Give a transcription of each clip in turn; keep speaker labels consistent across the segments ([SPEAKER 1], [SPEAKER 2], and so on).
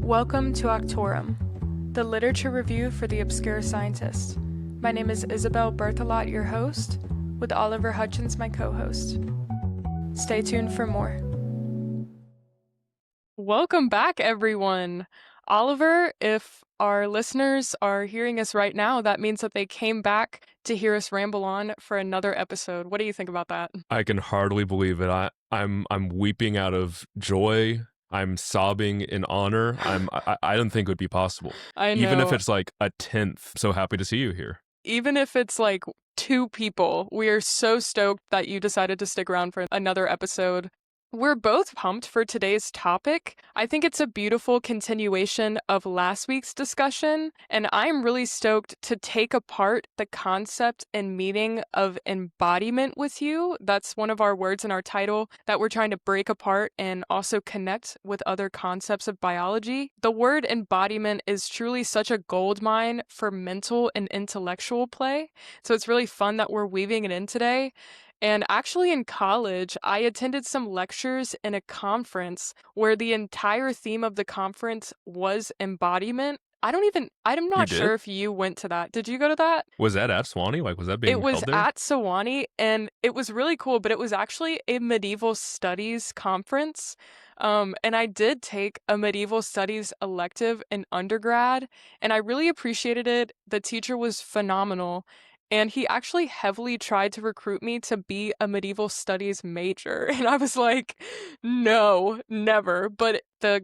[SPEAKER 1] Welcome to Octorum, the literature review for the obscure scientist. My name is Isabelle Berthelot, your host, with Oliver Hutchins, my co-host. Stay tuned for more. Welcome back, everyone. Oliver, if our listeners are hearing us right now, that means that they came back to hear us ramble on for another episode. What do you think about that?
[SPEAKER 2] I can hardly believe it. I'm weeping out of joy. I'm sobbing in honor. I don't think it would be possible.
[SPEAKER 1] I know.
[SPEAKER 2] Even if it's like a 10th. So happy to see you here.
[SPEAKER 1] Even if it's like 2 people, we are so stoked that you decided to stick around for another episode. We're both pumped for today's topic. I think it's a beautiful continuation of last week's discussion, and I'm really stoked to take apart the concept and meaning of embodiment with you. That's one of our words in our title that we're trying to break apart and also connect with other concepts of biology. The word embodiment is truly such a goldmine for mental and intellectual play, so it's really fun that we're weaving it in today. And actually in college, I attended some lectures in a conference where the entire theme of the conference was embodiment. I'm not sure if you went to that. Did you go to that?
[SPEAKER 2] Was that at Sewanee? Like, was that being held there?
[SPEAKER 1] It was at Sewanee, and it was really cool, but it was actually a medieval studies conference. And I did take a medieval studies elective in undergrad, and I really appreciated it. The teacher was phenomenal. And he actually heavily tried to recruit me to be a medieval studies major. And I was like, no, never. But the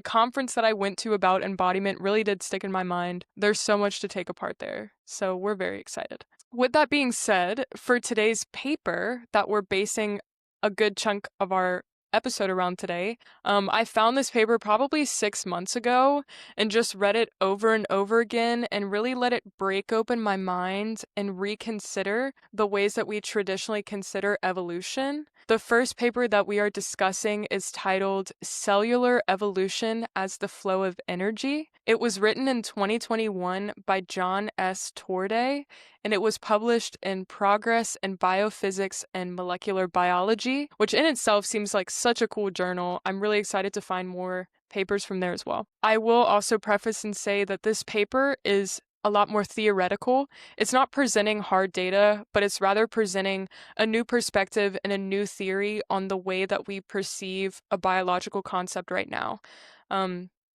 [SPEAKER 1] conference that I went to about embodiment really did stick in my mind. There's so much to take apart there. So we're very excited. With that being said, for today's paper that we're basing a good chunk of our episode around today, I found this paper probably 6 months ago and just read it over and over again and really let it break open my mind and reconsider the ways that we traditionally consider evolution. The first paper that we are discussing is titled Cellular Evolution as the Flow of Energy. It was written in 2021 by John S. Torday, and it was published in Progress in Biophysics and Molecular Biology, which in itself seems like such a cool journal. I'm really excited to find more papers from there as well. I will also preface and say that this paper is a lot more theoretical. It's not presenting hard data, but it's rather presenting a new perspective and a new theory on the way that we perceive a biological concept right now.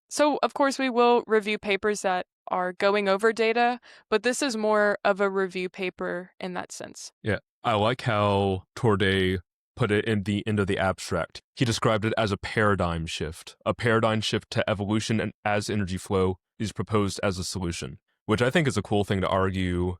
[SPEAKER 1] So, of course, we will review papers that are going over data, but this is more of a review paper in that sense.
[SPEAKER 2] Yeah, I like how Torday put it in the end of the abstract. He described it as a paradigm shift to evolution, and as energy flow is proposed as a solution, which I think is a cool thing to argue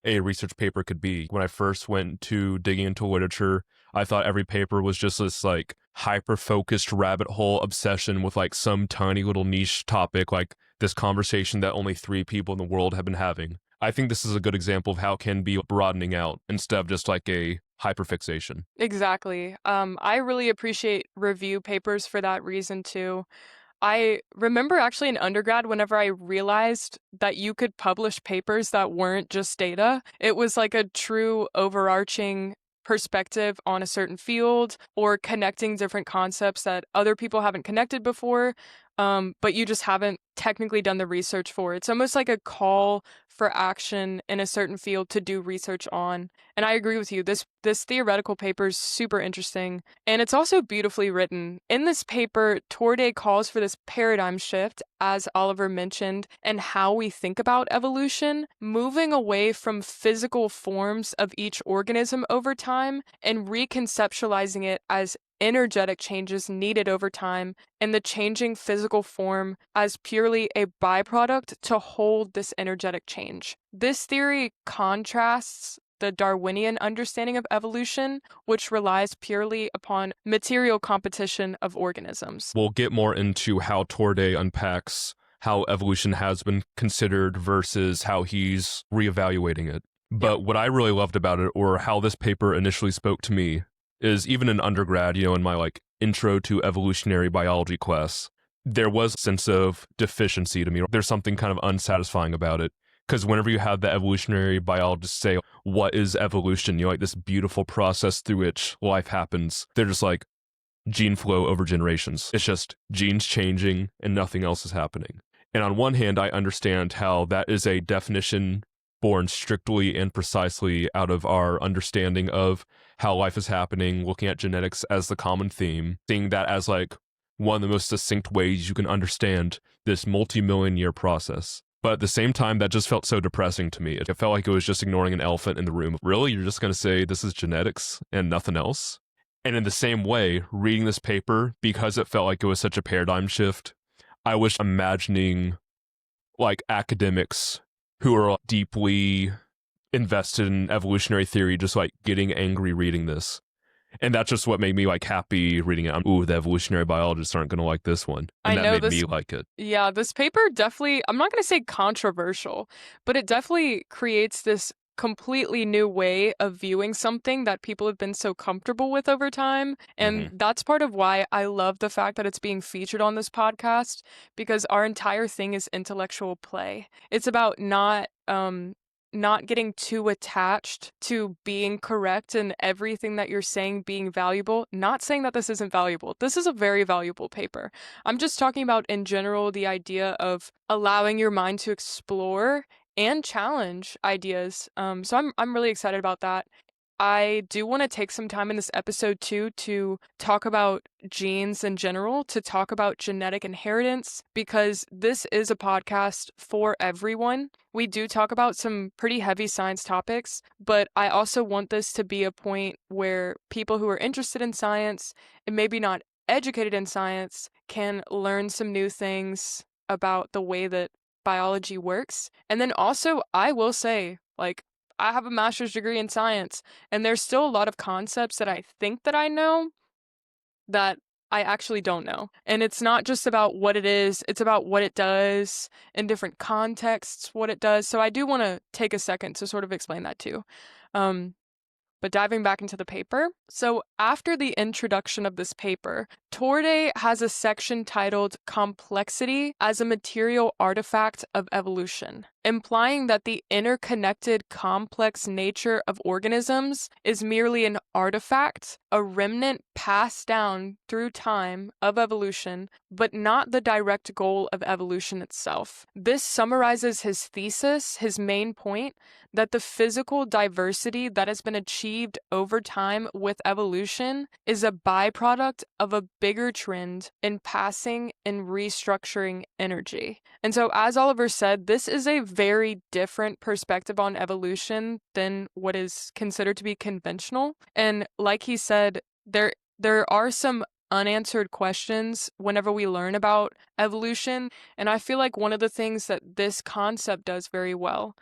[SPEAKER 2] a research paper could be. When I first went to digging into literature, I thought every paper was just this like hyper-focused rabbit hole obsession with like some tiny little niche topic, like this conversation that only 3 people in the world have been having. I think this is a good example of how it can be broadening out instead of just like a hyperfixation.
[SPEAKER 1] Exactly. I really appreciate review papers for that reason too. I remember actually in undergrad, whenever I realized that you could publish papers that weren't just data, it was like a true overarching perspective on a certain field or connecting different concepts that other people haven't connected before, but you just haven't technically done the research for. It's almost like a call for action in a certain field to do research on. And I agree with you. This theoretical paper is super interesting, and it's also beautifully written. In this paper, Torday calls for this paradigm shift, as Oliver mentioned, and how we think about evolution, moving away from physical forms of each organism over time and reconceptualizing it as energetic changes needed over time, and the changing physical form as purely a byproduct to hold this energetic change. This theory contrasts the Darwinian understanding of evolution, which relies purely upon material competition of organisms.
[SPEAKER 2] We'll get more into how Torday unpacks how evolution has been considered versus how he's reevaluating it. But what I really loved about it, or how this paper initially spoke to me, is even in undergrad, in my like intro to evolutionary biology class, there was a sense of deficiency to me. There's something kind of unsatisfying about it. Because whenever you have the evolutionary biologists say, what is evolution? Like this beautiful process through which life happens. They're just like, gene flow over generations. It's just genes changing and nothing else is happening. And on one hand, I understand how that is a definition born strictly and precisely out of our understanding of how life is happening, looking at genetics as the common theme, seeing that as like one of the most succinct ways you can understand this multi-million year process. But at the same time, that just felt so depressing to me. It felt like it was just ignoring an elephant in the room. Really? You're just going to say this is genetics and nothing else? And in the same way, reading this paper, because it felt like it was such a paradigm shift, I was imagining like academics who are deeply invested in evolutionary theory just like getting angry reading this. And that's just what made me like happy reading it. Ooh, the evolutionary biologists aren't going to like this one. And
[SPEAKER 1] I
[SPEAKER 2] that
[SPEAKER 1] know
[SPEAKER 2] made
[SPEAKER 1] this.
[SPEAKER 2] me like it.
[SPEAKER 1] Yeah, this paper definitely, I'm not going to say controversial, but it definitely creates this completely new way of viewing something that people have been so comfortable with over time. And that's part of why I love the fact that it's being featured on this podcast, because our entire thing is intellectual play. It's about not getting too attached to being correct and everything that you're saying being valuable. Not saying that this isn't valuable. This is a very valuable paper. I'm just talking about in general the idea of allowing your mind to explore and challenge ideas. So I'm really excited about that. I do want to take some time in this episode too to talk about genes in general, to talk about genetic inheritance, because this is a podcast for everyone. We do talk about some pretty heavy science topics, but I also want this to be a point where people who are interested in science and maybe not educated in science can learn some new things about the way that biology works. And then also, I will say, like, I have a master's degree in science, and there's still a lot of concepts that I think that I know that I actually don't know. And it's not just about what it is, it's about what it does in different contexts, what it does. So I do want to take a second to sort of explain that too. But diving back into the paper, so after the introduction of this paper, Torday has a section titled Complexity as a Material Artifact of Evolution, implying that the interconnected, complex nature of organisms is merely an artifact, a remnant passed down through time of evolution, but not the direct goal of evolution itself. This summarizes his thesis, his main point, that the physical diversity that has been achieved over time with evolution is a byproduct of a bigger trend in passing and restructuring energy. And so, as Oliver said, this is a very different perspective on evolution than what is considered to be conventional. And like he said, there are some unanswered questions whenever we learn about evolution. And I feel like one of the things that this concept does very well,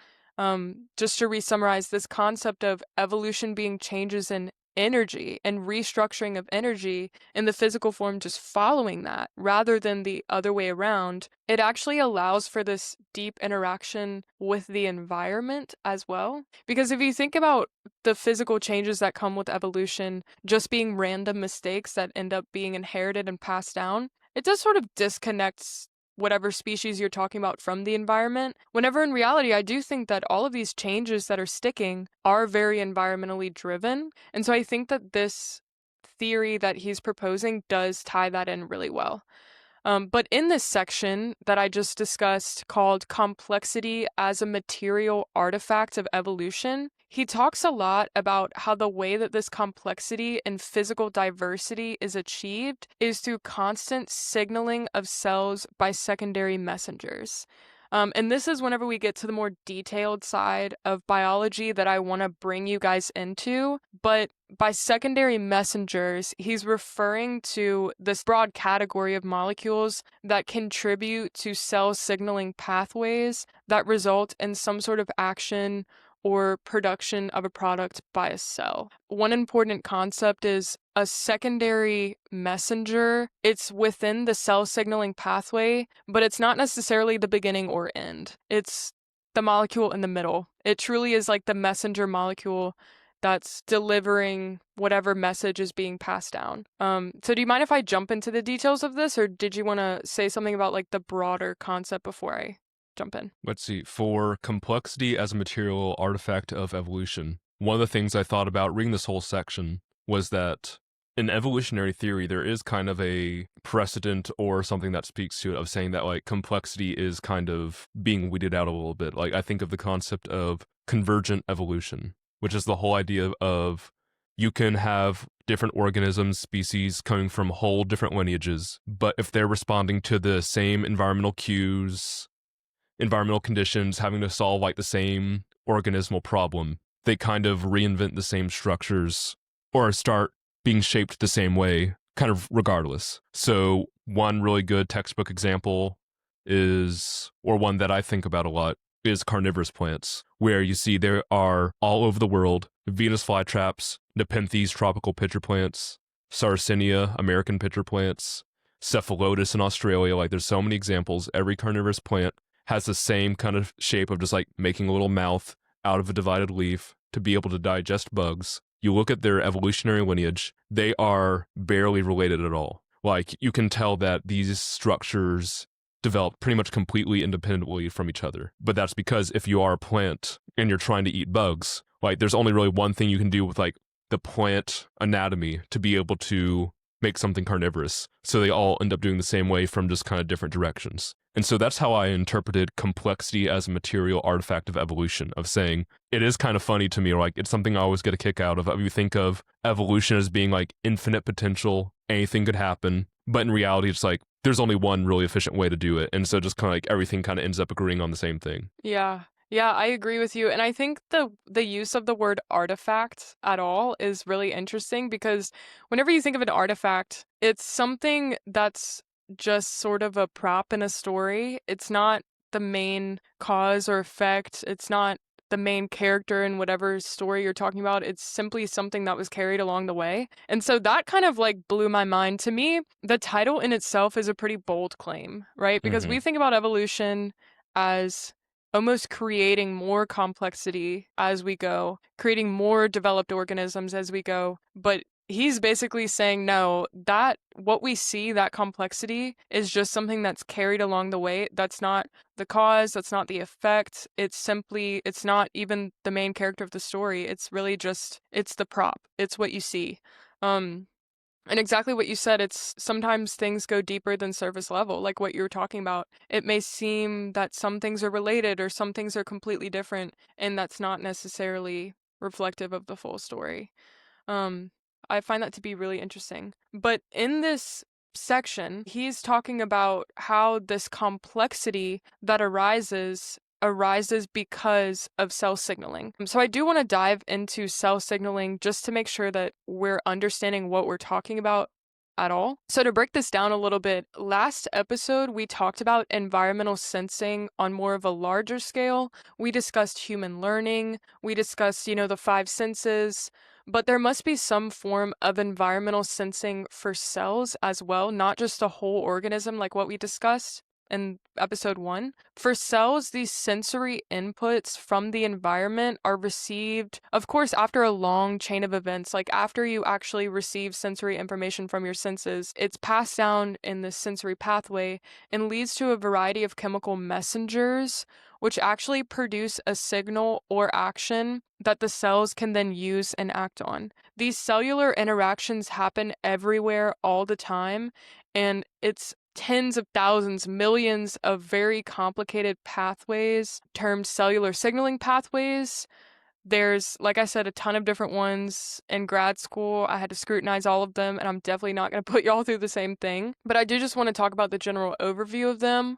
[SPEAKER 1] just to re-summarize, this concept of evolution being changes in energy and restructuring of energy in the physical form, just following that rather than the other way around, it actually allows for this deep interaction with the environment as well. Because if you think about the physical changes that come with evolution just being random mistakes that end up being inherited and passed down, it does sort of disconnects whatever species you're talking about from the environment. Whenever in reality, I do think that all of these changes that are sticking are very environmentally driven. And so I think that this theory that he's proposing does tie that in really well. But in this section that I just discussed called Complexity as a Material Artifact of Evolution, he talks a lot about how the way that this complexity and physical diversity is achieved is through constant signaling of cells by secondary messengers. And this is whenever we get to the more detailed side of biology that I want to bring you guys into. But by secondary messengers, he's referring to this broad category of molecules that contribute to cell signaling pathways that result in some sort of action or production of a product by a cell. One important concept is a secondary messenger. It's within the cell signaling pathway, but it's not necessarily the beginning or end. It's the molecule in the middle. It truly is like the messenger molecule that's delivering whatever message is being passed down. So do you mind if I jump into the details of this, or did you want to say something about like the broader concept before I jump in?
[SPEAKER 2] Let's see. For complexity as a material artifact of evolution, one of the things I thought about reading this whole section was that in evolutionary theory, there is kind of a precedent or something that speaks to it of saying that like complexity is kind of being weeded out a little bit. Like I think of the concept of convergent evolution, which is the whole idea of you can have different organisms, species coming from whole different lineages, but if they're responding to the same environmental cues, environmental conditions, having to solve like the same organismal problem, they kind of reinvent the same structures or start being shaped the same way, kind of regardless. So, one really good textbook example is, or one that I think about a lot, is carnivorous plants, where you see there are all over the world Venus flytraps, Nepenthes tropical pitcher plants, Sarracenia American pitcher plants, Cephalotus in Australia. Like, there's so many examples. Every carnivorous plant has the same kind of shape of just like making a little mouth out of a divided leaf to be able to digest bugs. You look at their evolutionary lineage, they are barely related at all. Like, you can tell that these structures developed pretty much completely independently from each other. But that's because if you are a plant and you're trying to eat bugs, like, there's only really one thing you can do with like the plant anatomy to be able to make something carnivorous. So they all end up doing the same way from just kind of different directions. And so that's how I interpreted complexity as a material artifact of evolution, of saying it is kind of funny to me, like it's something I always get a kick out of. You think of evolution as being like infinite potential, anything could happen, but in reality it's like there's only one really efficient way to do it. And so just kind of like everything kind of ends up agreeing on the same thing.
[SPEAKER 1] Yeah. Yeah, I agree with you. And I think the use of the word artifact at all is really interesting because whenever you think of an artifact, it's something that's just sort of a prop in a story. It's not the main cause or effect. It's not the main character in whatever story you're talking about. It's simply something that was carried along the way. And so that kind of like blew my mind. To me, the title in itself is a pretty bold claim, right? Because we think about evolution as almost creating more complexity as we go, creating more developed organisms as we go. But he's basically saying, no, that what we see, that complexity, is just something that's carried along the way. That's not the cause, that's not the effect. It's not even the main character of the story. It's really just, it's the prop. It's what you see. And exactly what you said, it's sometimes things go deeper than surface level, like what you were talking about. It may seem that some things are related or some things are completely different, and that's not necessarily reflective of the full story. Um, I find that to be really interesting. But in this section, he's talking about how this complexity that arises because of cell signaling. So I do want to dive into cell signaling just to make sure that we're understanding what we're talking about at all. So to break this down a little bit, last episode we talked about environmental sensing on more of a larger scale. We discussed human learning, we discussed, the five senses, but there must be some form of environmental sensing for cells as well, not just a whole organism like what we discussed in episode 1. For cells, these sensory inputs from the environment are received, of course, after a long chain of events. Like after you actually receive sensory information from your senses, it's passed down in the sensory pathway and leads to a variety of chemical messengers, which actually produce a signal or action that the cells can then use and act on. These cellular interactions happen everywhere all the time, and it's tens of thousands, millions of very complicated pathways termed cellular signaling pathways. There's, like I said, a ton of different ones. In grad school, I had to scrutinize all of them, and I'm definitely not going to put y'all through the same thing. But I do just want to talk about the general overview of them.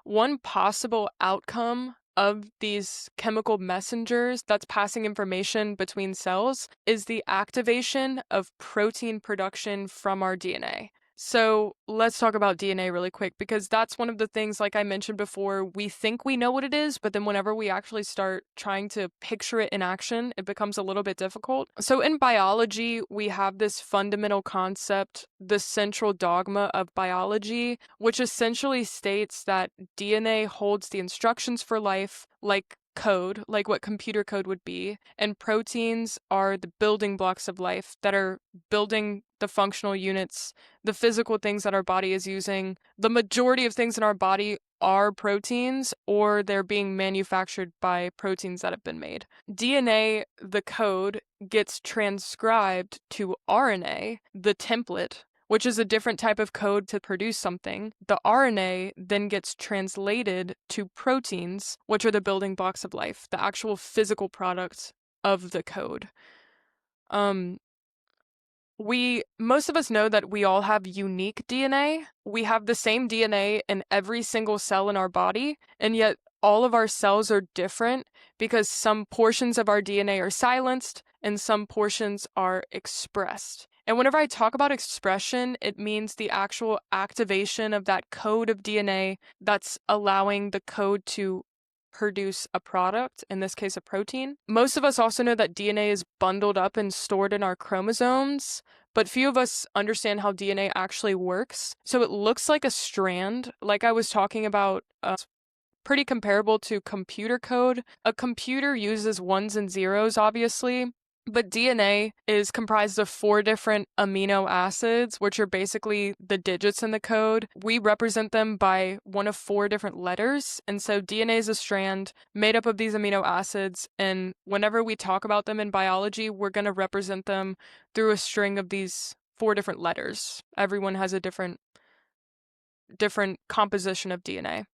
[SPEAKER 1] One possible outcome of these chemical messengers that's passing information between cells is the activation of protein production from our DNA. So let's talk about DNA really quick, because that's one of the things, like I mentioned before, we think we know what it is, but then whenever we actually start trying to picture it in action, it becomes a little bit difficult. So in biology, we have this fundamental concept, the central dogma of biology, which essentially states that DNA holds the instructions for life, like code, like what computer code would be, and proteins are the building blocks of life that are building the functional units, the physical things that our body is using. The majority of things in our body are proteins, or they're being manufactured by proteins that have been made. DNA, the code, gets transcribed to RNA, the template, which is a different type of code to produce something. The RNA then gets translated to proteins, which are the building blocks of life, the actual physical product of the code. Most of us know that we all have unique DNA. We have the same DNA in every single cell in our body, and yet all of our cells are different because some portions of our DNA are silenced and some portions are expressed. And whenever I talk about expression, it means the actual activation of that code of DNA that's allowing the code to produce a product, in this case a protein. Most of us also know that DNA is bundled up and stored in our chromosomes, but few of us understand how DNA actually works. So it looks like a strand, like I was talking about, pretty comparable to computer code. A computer uses ones and zeros, obviously, but DNA is comprised of 4 different amino acids, which are basically the digits in the code. We represent them by one of 4 different letters. And so DNA is a strand made up of these amino acids. And whenever we talk about them in biology, we're going to represent them through a string of these 4 different letters. Everyone has a different composition of DNA.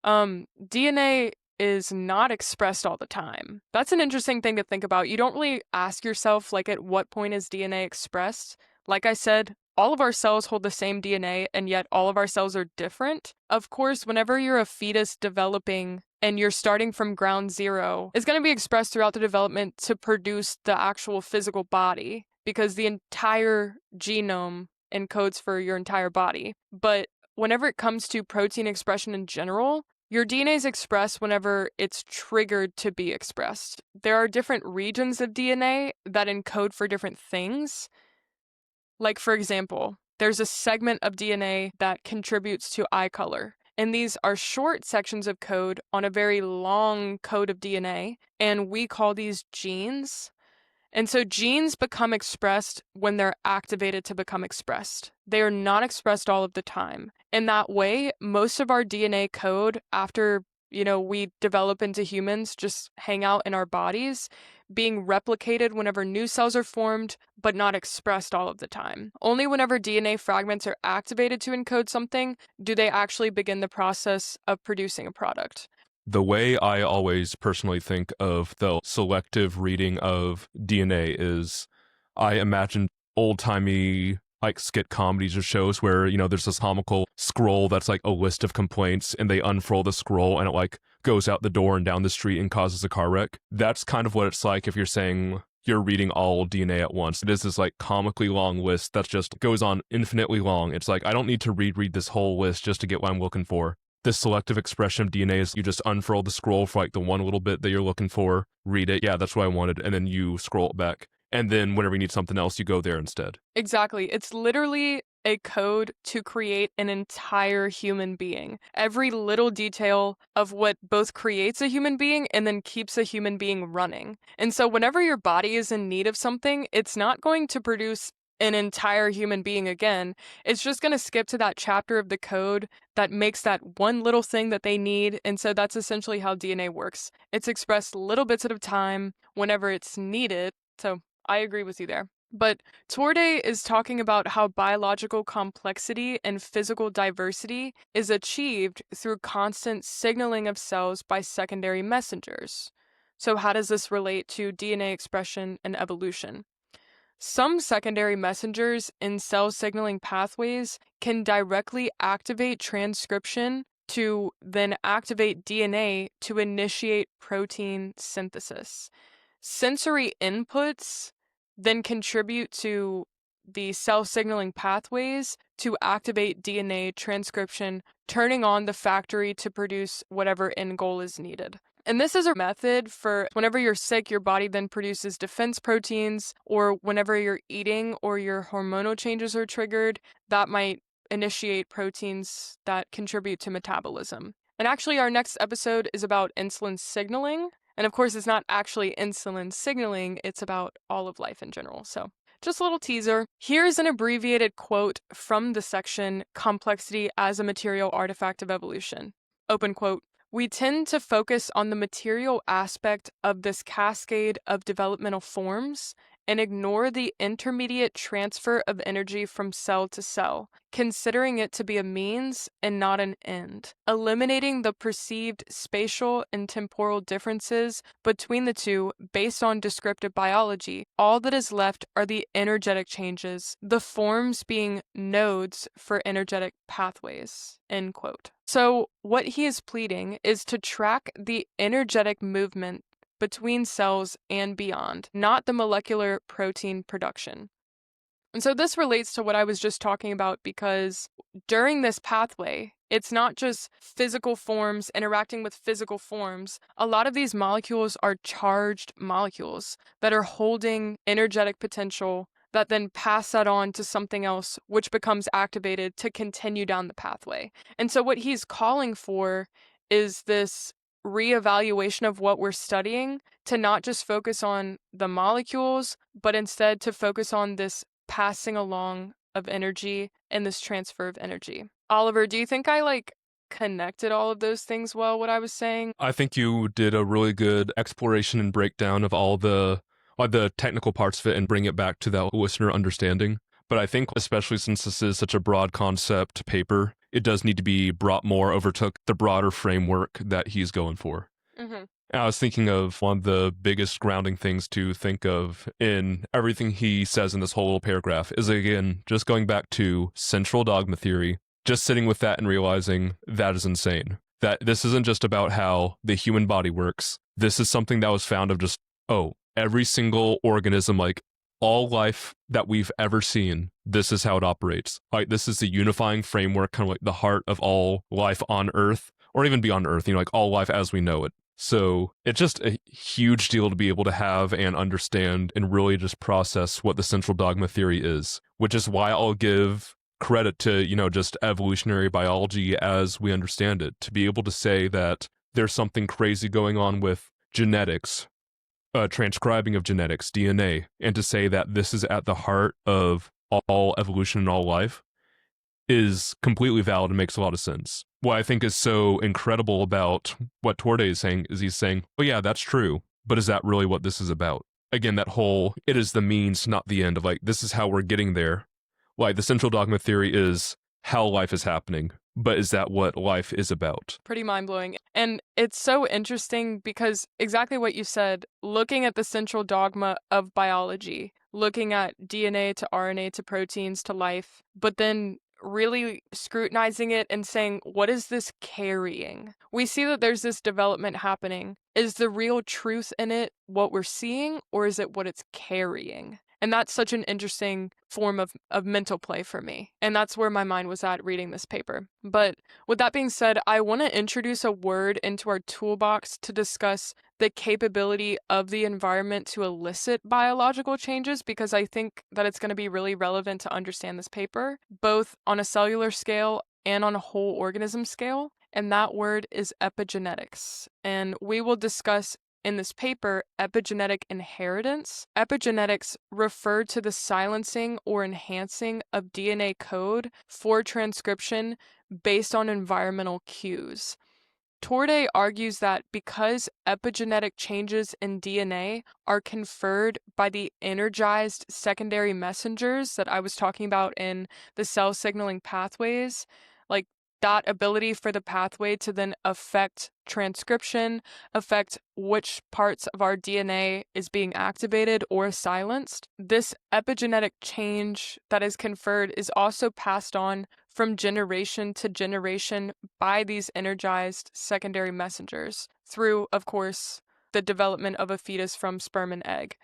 [SPEAKER 1] DNA is not expressed all the time. That's an interesting thing to think about. You don't really ask yourself, like, at what point is DNA expressed? Like I said, all of our cells hold the same DNA, and yet all of our cells are different. Of course, whenever you're a fetus developing and you're starting from ground zero, it's going to be expressed throughout the development to produce the actual physical body, because the entire genome encodes for your entire body. But whenever it comes to protein expression in general, your DNA is expressed whenever it's triggered to be expressed. There are different regions of DNA that encode for different things. Like, for example, there's a segment of DNA that contributes to eye color. And these are short sections of code on a very long code of DNA, and we call these genes. And so genes become expressed when they're activated to become expressed. They are not expressed all of the time. In that way, most of our DNA code, after, we develop into humans, just hang out in our bodies, being replicated whenever new cells are formed, but not expressed all of the time. Only whenever DNA fragments are activated to encode something do they actually begin the process of producing a product.
[SPEAKER 2] The way I always personally think of the selective reading of DNA is I imagine old-timey like skit comedies or shows where, there's this comical scroll that's like a list of complaints and they unfurl the scroll and it like goes out the door and down the street and causes a car wreck. That's kind of what it's like if you're saying you're reading all DNA at once. It is this like comically long list that just goes on infinitely long. It's like, I don't need to read this whole list just to get what I'm looking for. This selective expression of DNA is you just unfurl the scroll for like the one little bit that you're looking for, read it, yeah, that's what I wanted, and then you scroll it back. And then whenever you need something else, you go there instead.
[SPEAKER 1] Exactly. It's literally a code to create an entire human being. Every little detail of what both creates a human being and then keeps a human being running. And so whenever your body is in need of something, it's not going to produce an entire human being again. It's just going to skip to that chapter of the code that makes that one little thing that they need. And so that's essentially how DNA works. It's expressed little bits at a time whenever it's needed. So I agree with you there. But Torday is talking about how biological complexity and physical diversity is achieved through constant signaling of cells by secondary messengers. So how does this relate to DNA expression and evolution? Some secondary messengers in cell signaling pathways can directly activate transcription to then activate DNA to initiate protein synthesis. Sensory inputs then contribute to the cell signaling pathways to activate DNA transcription, turning on the factory to produce whatever end goal is needed. And this is a method for whenever you're sick, your body then produces defense proteins, or whenever you're eating or your hormonal changes are triggered, that might initiate proteins that contribute to metabolism. And actually, our next episode is about insulin signaling. And of course, it's not actually insulin signaling, it's about all of life in general. So, just a little teaser. Here's an abbreviated quote from the section Complexity as a Material Artifact of Evolution. Open quote. We tend to focus on the material aspect of this cascade of developmental forms and ignore the intermediate transfer of energy from cell to cell, considering it to be a means and not an end. Eliminating the perceived spatial and temporal differences between the two based on descriptive biology, all that is left are the energetic changes, the forms being nodes for energetic pathways. End quote. So, what he is pleading is to track the energetic movement between cells and beyond, not the molecular protein production. And so this relates to what I was just talking about because during this pathway, it's not just physical forms interacting with physical forms. A lot of these molecules are charged molecules that are holding energetic potential that then pass that on to something else, which becomes activated to continue down the pathway. And so what he's calling for is this reevaluation of what we're studying to not just focus on the molecules, but instead to focus on this passing along of energy and this transfer of energy. Oliver, do you think I connected all of those things well, what I was saying?
[SPEAKER 2] I think you did a really good exploration and breakdown of all the technical parts of it and bring it back to that listener understanding. But I think, especially since this is such a broad concept paper, it does need to be brought more over to the broader framework that he's going for.
[SPEAKER 1] Mm-hmm.
[SPEAKER 2] And I was thinking of one of the biggest grounding things to think of in everything he says in this whole little paragraph is, again, just going back to central dogma theory, just sitting with that and realizing that is insane. That this isn't just about how the human body works. This is something that was found of just, every single organism, like all life that we've ever seen, this is how it operates. Like, this is the unifying framework, kind of like the heart of all life on Earth, or even beyond Earth, like all life as we know it. So it's just a huge deal to be able to have and understand and really just process what the central dogma theory is, which is why I'll give credit to, just evolutionary biology as we understand it, to be able to say that there's something crazy going on with genetics, transcribing of genetics, DNA, and to say that this is at the heart of all evolution and all life is completely valid and makes a lot of sense. What I think is so incredible about what Torday is saying is he's saying, oh yeah, that's true, but is that really what this is about? Again, that whole, it is the means, not the end, of like, this is how we're getting there. Like, the central dogma theory is how life is happening, but is that what life is about?
[SPEAKER 1] Pretty mind-blowing. And it's so interesting because exactly what you said, looking at the central dogma of biology, looking at DNA to RNA to proteins to life, but then really scrutinizing it and saying, what is this carrying? We see that there's this development happening. Is the real truth in it what we're seeing, or is it what it's carrying? And that's such an interesting form of mental play for me. And that's where my mind was at reading this paper. But with that being said, I want to introduce a word into our toolbox to discuss the capability of the environment to elicit biological changes, because I think that it's going to be really relevant to understand this paper, both on a cellular scale and on a whole organism scale. And that word is epigenetics. And we will discuss in this paper, epigenetic inheritance. Epigenetics refer to the silencing or enhancing of DNA code for transcription based on environmental cues. Torday argues that because epigenetic changes in DNA are conferred by the energized secondary messengers that I was talking about in the cell signaling pathways, like that ability for the pathway to then affect transcription, affect which parts of our DNA is being activated or silenced. This epigenetic change that is conferred is also passed on from generation to generation by these energized secondary messengers through, of course, the development of a fetus from sperm and egg.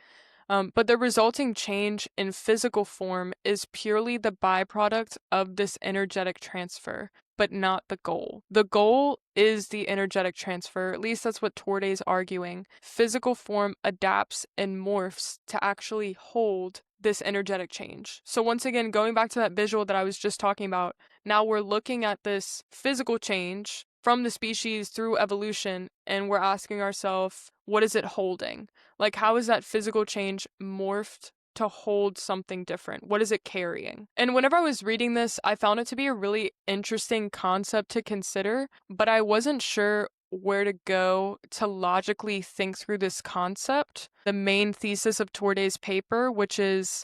[SPEAKER 1] But the resulting change in physical form is purely the byproduct of this energetic transfer, but not the goal. The goal is the energetic transfer, at least that's what Torday is arguing. Physical form adapts and morphs to actually hold this energetic change. So once again, going back to that visual that I was just talking about, now we're looking at this physical change from the species through evolution, and we're asking ourselves, what is it holding? Like, how is that physical change morphed to hold something different? What is it carrying? And whenever I was reading this, I found it to be a really interesting concept to consider, but I wasn't sure where to go to logically think through this concept. The main thesis of Torday's paper, which is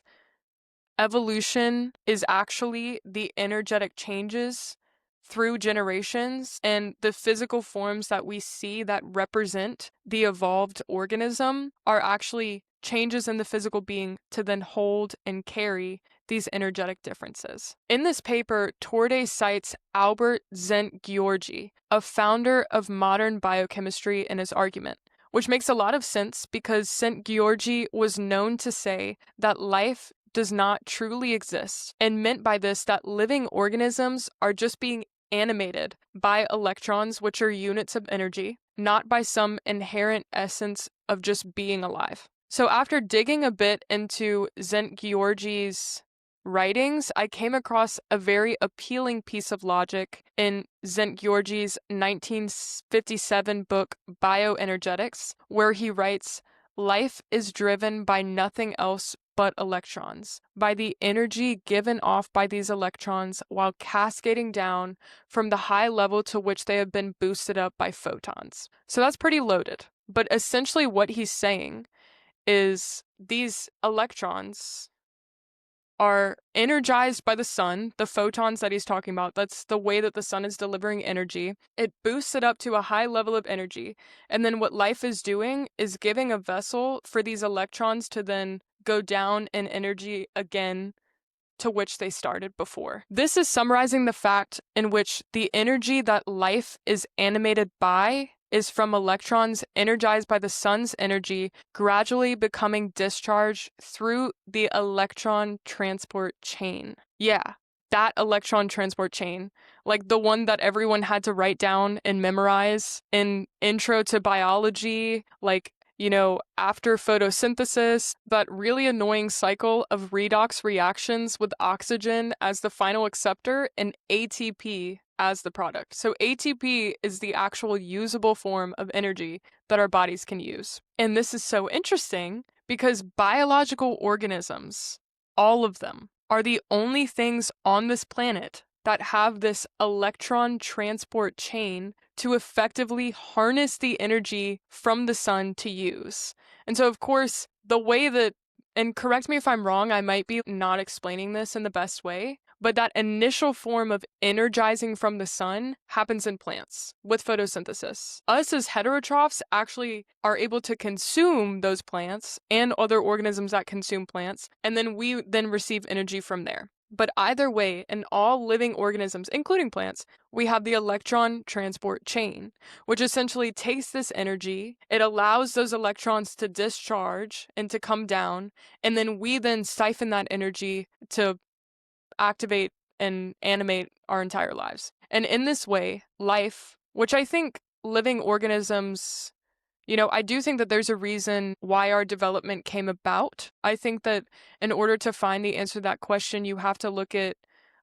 [SPEAKER 1] evolution is actually the energetic changes through generations, and the physical forms that we see that represent the evolved organism are actually changes in the physical being to then hold and carry these energetic differences. In this paper, Torday cites Albert Szent-Györgyi, a founder of modern biochemistry, in his argument, which makes a lot of sense because Szent-Györgyi was known to say that life does not truly exist, and meant by this that living organisms are just being animated by electrons, which are units of energy, not by some inherent essence of just being alive. So after digging a bit into Szent-Györgyi's writings, I came across a very appealing piece of logic in Szent-Györgyi's 1957 book Bioenergetics, where he writes, "Life is driven by nothing else but electrons, by the energy given off by these electrons while cascading down from the high level to which they have been boosted up by photons." So that's pretty loaded. But essentially what he's saying is these electrons are energized by the sun, the photons that he's talking about. That's the way that the sun is delivering energy. It boosts it up to a high level of energy. And then what life is doing is giving a vessel for these electrons to then go down in energy again to which they started before. This is summarizing the fact in which the energy that life is animated by is from electrons energized by the sun's energy gradually becoming discharged through the electron transport chain. Yeah, that electron transport chain, like the one that everyone had to write down and memorize in intro to biology, like, after photosynthesis, that really annoying cycle of redox reactions with oxygen as the final acceptor and ATP as the product. So ATP is the actual usable form of energy that our bodies can use. And this is so interesting because biological organisms, all of them, are the only things on this planet that have this electron transport chain to effectively harness the energy from the sun to use. And so, of course, the way that, and correct me if I'm wrong, I might be not explaining this in the best way, but that initial form of energizing from the sun happens in plants with photosynthesis. Us as heterotrophs actually are able to consume those plants and other organisms that consume plants, and then we then receive energy from there. But either way, in all living organisms, including plants, we have the electron transport chain, which essentially takes this energy, it allows those electrons to discharge and to come down, and then we then siphon that energy to activate and animate our entire lives. And in this way, life, which I think living organisms, I do think that there's a reason why our development came about. I think that in order to find the answer to that question, you have to look at,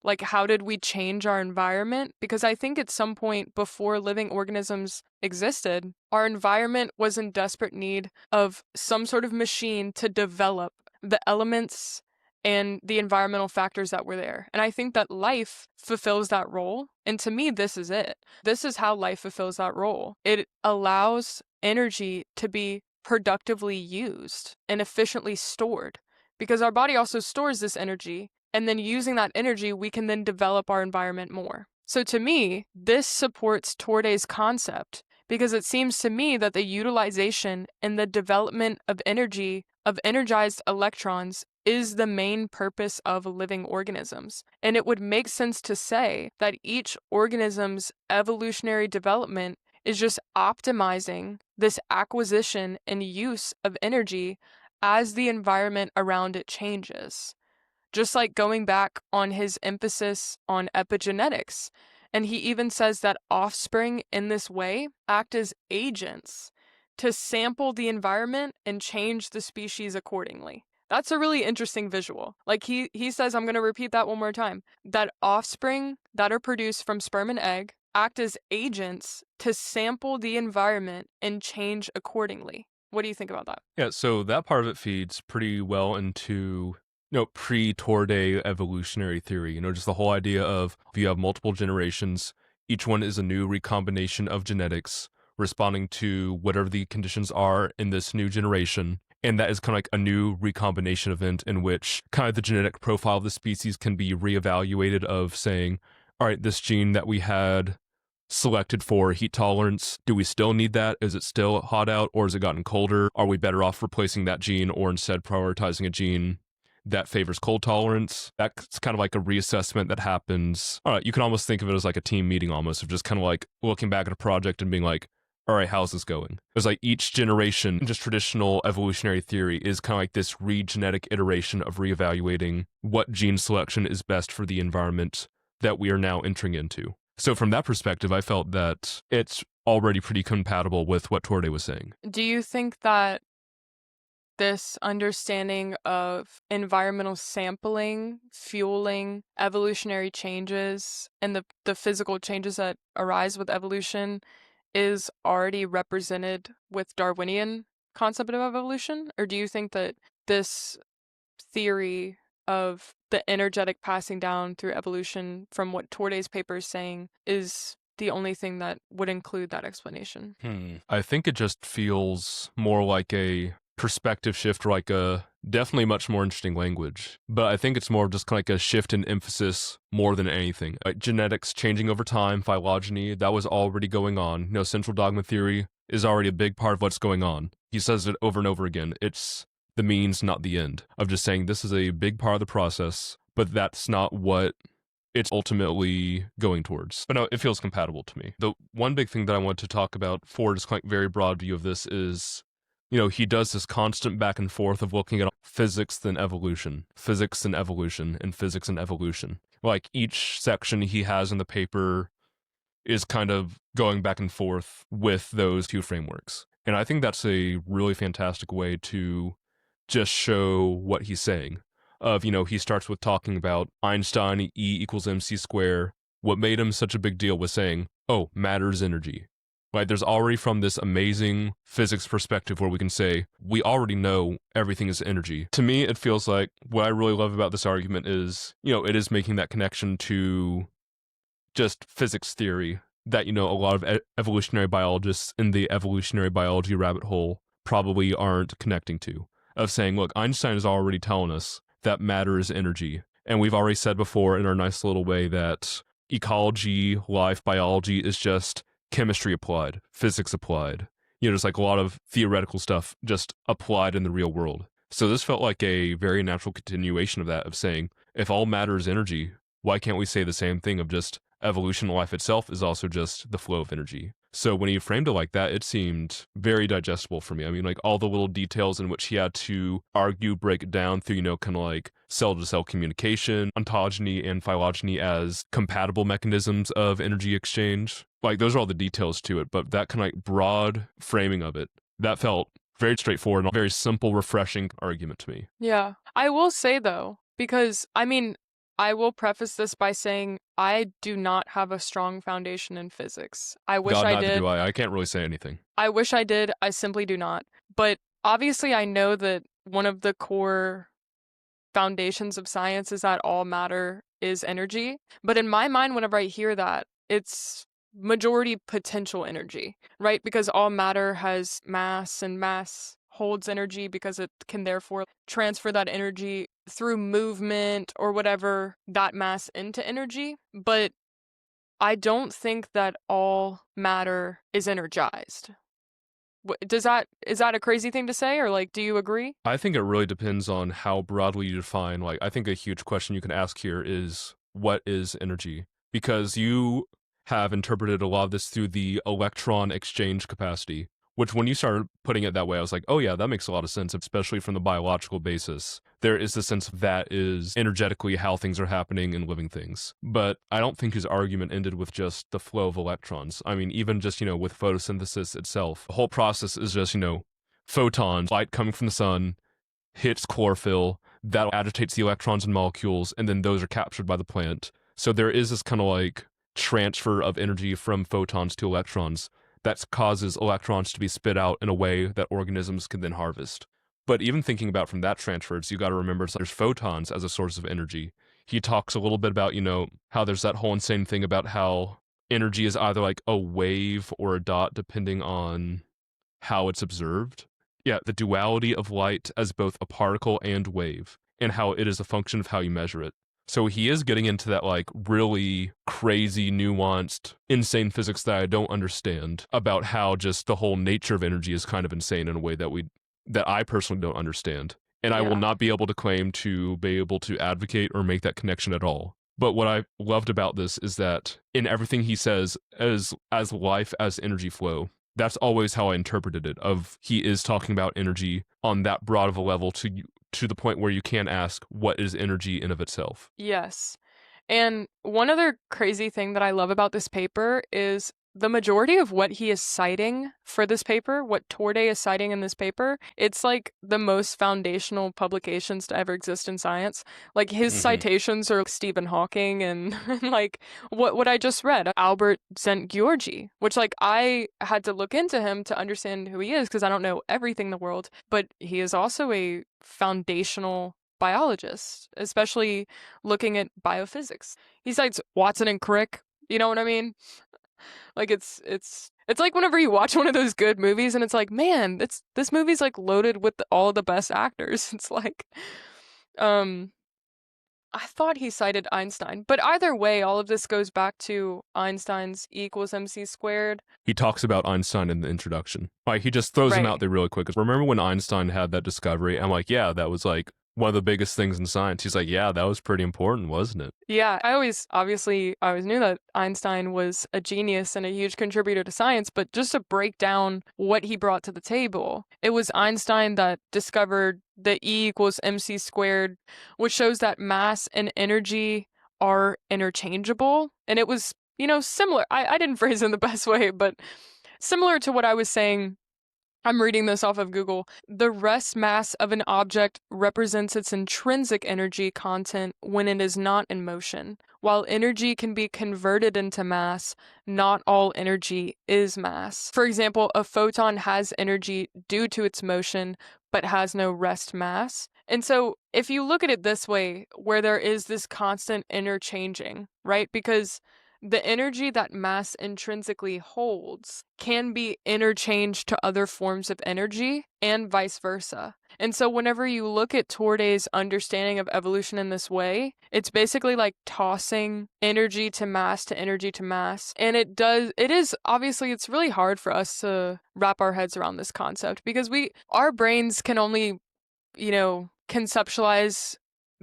[SPEAKER 1] like, how did we change our environment? Because I think at some point before living organisms existed, our environment was in desperate need of some sort of machine to develop the elements and the environmental factors that were there. And I think that life fulfills that role. And to me, this is it. This is how life fulfills that role. It allows energy to be productively used and efficiently stored, because our body also stores this energy, and then using that energy, we can then develop our environment more. So to me, this supports Torday's concept, because it seems to me that the utilization and the development of energy of energized electrons is the main purpose of living organisms. And it would make sense to say that each organism's evolutionary development is just optimizing this acquisition and use of energy as the environment around it changes. Just like going back on his emphasis on epigenetics. And he even says that offspring in this way act as agents to sample the environment and change the species accordingly. That's a really interesting visual. Like he says, I'm going to repeat that one more time, that offspring that are produced from sperm and egg act as agents to sample the environment and change accordingly. What do you think about that?
[SPEAKER 2] Yeah, so that part of it feeds pretty well into pre-Torday evolutionary theory. Just the whole idea of if you have multiple generations, each one is a new recombination of genetics responding to whatever the conditions are in this new generation. And that is kind of like a new recombination event in which kind of the genetic profile of the species can be reevaluated of saying, all right, this gene that we had selected for heat tolerance, do we still need that? Is it still hot out or has it gotten colder? Are we better off replacing that gene or instead prioritizing a gene that favors cold tolerance? That's kind of like a reassessment that happens. All right, you can almost think of it as like a team meeting almost, of just kind of like looking back at a project and being like, all right, how's this going? It's like each generation, just traditional evolutionary theory, is kind of like this regenetic iteration of reevaluating what gene selection is best for the environment that we are now entering into. So from that perspective, I felt that it's already pretty compatible with what Torday was saying.
[SPEAKER 1] Do you think that this understanding of environmental sampling, fueling, evolutionary changes, and the physical changes that arise with evolution is already represented with Darwinian concept of evolution? Or do you think that this theory of the energetic passing down through evolution from what Torday's paper is saying is the only thing that would include that explanation?
[SPEAKER 2] I think it just feels more like a perspective shift, or like a definitely much more interesting language. But I think it's more just kind of like a shift in emphasis more than anything. Like genetics changing over time, phylogeny, that was already going on. Central dogma theory is already a big part of what's going on. He says it over and over again. It's the means, not the end, of just saying this is a big part of the process, but that's not what it's ultimately going towards. But no, it feels compatible to me. The one big thing that I want to talk about for just like very broad view of this is, he does this constant back and forth of looking at physics then evolution, physics and evolution, and physics and evolution. Like each section he has in the paper is kind of going back and forth with those two frameworks. And I think that's a really fantastic way to just show what he's saying. He starts with talking about Einstein, E equals mc squared. What made him such a big deal was saying, oh, matter is energy. Like, there's already from this amazing physics perspective where we can say, we already know everything is energy. To me, it feels like what I really love about this argument is, it is making that connection to just physics theory that, a lot of evolutionary biologists in the evolutionary biology rabbit hole probably aren't connecting to. Of saying, look, Einstein is already telling us that matter is energy. And we've already said before in our nice little way that ecology, life, biology is just chemistry applied, physics applied. Just like a lot of theoretical stuff just applied in the real world. So this felt like a very natural continuation of that, of saying, if all matter is energy, why can't we say the same thing of just evolution, life itself is also just the flow of energy? So when he framed it like that, it seemed very digestible for me. I mean, like all the little details in which he had to argue, break it down through, kind of like cell-to-cell communication, ontogeny, and phylogeny as compatible mechanisms of energy exchange. Like those are all the details to it, but that kind of like broad framing of it, that felt very straightforward and a very simple, refreshing argument to me.
[SPEAKER 1] Yeah. I will say though, because I will preface this by saying I do not have a strong foundation in physics. I wish
[SPEAKER 2] God,
[SPEAKER 1] I
[SPEAKER 2] neither
[SPEAKER 1] did.
[SPEAKER 2] do I. I can't really say anything.
[SPEAKER 1] I wish I did. I simply do not. But obviously, I know that one of the core foundations of science is that all matter is energy. But in my mind, whenever I hear that, it's majority potential energy, right? Because all matter has mass, and mass holds energy because it can therefore transfer that energy through movement or whatever that mass into energy. But I don't think that all matter is energized. Is that a crazy thing to say, or like, do you agree?
[SPEAKER 2] I think it really depends on how broadly you define. Like, I think a huge question you can ask here is, what is energy? Because you have interpreted a lot of this through the electron exchange capacity, which when you started putting it that way, I was like, oh yeah, that makes a lot of sense, especially from the biological basis. There is the sense that is energetically how things are happening in living things. But I don't think his argument ended with just the flow of electrons. I mean, even just, with photosynthesis itself, the whole process is just, photons, light coming from the sun, hits chlorophyll, that agitates the electrons and molecules, and then those are captured by the plant. So there is this kind of like transfer of energy from photons to electrons that causes electrons to be spit out in a way that organisms can then harvest. But even thinking about from that transfers, you got to remember there's photons as a source of energy. He talks a little bit about, how there's that whole insane thing about how energy is either like a wave or a dot depending on how it's observed. Yeah, the duality of light as both a particle and wave, and how it is a function of how you measure it. So he is getting into that like really crazy, nuanced, insane physics that I don't understand about how just the whole nature of energy is kind of insane in a way that I personally don't understand. And I will
[SPEAKER 1] Yeah.
[SPEAKER 2] not be able to claim to be able to advocate or make that connection at all. But what I loved about this is that in everything he says as life as energy flow, that's always how I interpreted it. Of he is talking about energy on that broad of a level to the point where you can ask, what is energy in of itself?
[SPEAKER 1] Yes. And one other crazy thing that I love about this paper is the majority of what he is citing for this paper, what Torday is citing in this paper, it's like the most foundational publications to ever exist in science. Like his citations are Stephen Hawking and like what I just read, Albert Szent-Györgyi, which like I had to look into him to understand who he is because I don't know everything in the world, but he is also a foundational biologist, especially looking at biophysics. He cites Watson and Crick. You know what I mean? Like it's like whenever you watch one of those good movies and it's like, man, this movie's like loaded with all the best actors. It's like, um, I thought he cited Einstein, but either way, all of this goes back to Einstein's E equals mc squared.
[SPEAKER 2] He talks about Einstein in the introduction. Like, he just throws him out
[SPEAKER 1] Right.
[SPEAKER 2] there really quick. Remember when Einstein had that discovery? I'm like, yeah, that was like one of the biggest things in science. He's like, yeah, that was pretty important, wasn't it?
[SPEAKER 1] Yeah, I always knew that Einstein was a genius and a huge contributor to science, but just to break down what he brought to the table, it was Einstein that discovered the E equals mc squared, which shows that mass and energy are interchangeable. And it was, similar. I didn't phrase it in the best way, but similar to what I was saying. I'm reading this off of Google. The rest mass of an object represents its intrinsic energy content when it is not in motion. While energy can be converted into mass, not all energy is mass. For example, a photon has energy due to its motion, but has no rest mass. And so, if you look at it this way, where there is this constant interchanging, right? Because the energy that mass intrinsically holds can be interchanged to other forms of energy and vice versa. And so whenever you look at Torday's understanding of evolution in this way, it's basically like tossing energy to mass to energy to mass. And it's really hard for us to wrap our heads around this concept because our brains can only, conceptualize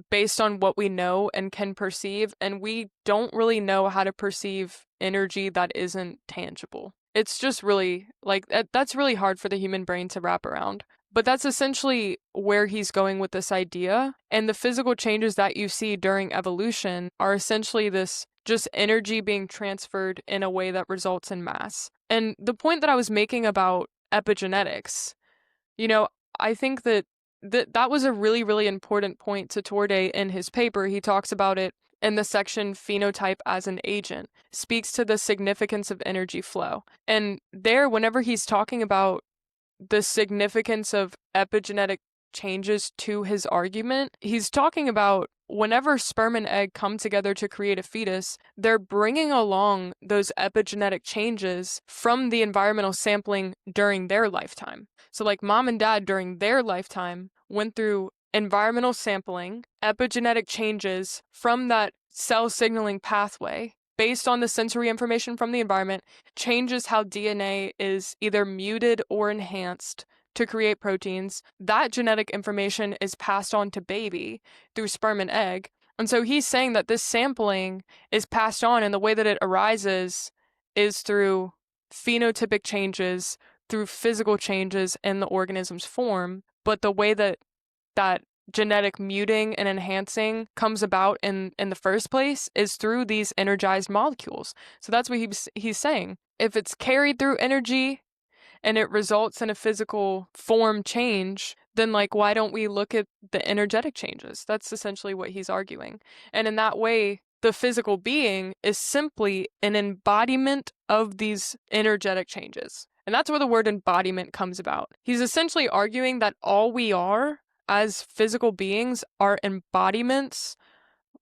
[SPEAKER 1] based on what we know and can perceive, and we don't really know how to perceive energy that isn't tangible. It's just really, like, that's really hard for the human brain to wrap around. But that's essentially where he's going with this idea, and the physical changes that you see during evolution are essentially this just energy being transferred in a way that results in mass. And the point that I was making about epigenetics, I think that was a really, really important point to Torday in his paper. He talks about it in the section Phenotype as an Agent, speaks to the significance of energy flow. And there, whenever he's talking about the significance of epigenetic changes to his argument, he's talking about whenever sperm and egg come together to create a fetus, they're bringing along those epigenetic changes from the environmental sampling during their lifetime. So, like mom and dad during their lifetime went through environmental sampling, epigenetic changes from that cell signaling pathway based on the sensory information from the environment, changes how DNA is either muted or enhanced to create proteins. That genetic information is passed on to baby through sperm and egg. And so he's saying that this sampling is passed on, and the way that it arises is through phenotypic changes, through physical changes in the organism's form. But the way that genetic muting and enhancing comes about in the first place is through these energized molecules. So that's what he's saying. If it's carried through energy and it results in a physical form change, then like why don't we look at the energetic changes? That's essentially what he's arguing. And in that way, the physical being is simply an embodiment of these energetic changes. And that's where the word embodiment comes about. He's essentially arguing that all we are as physical beings are embodiments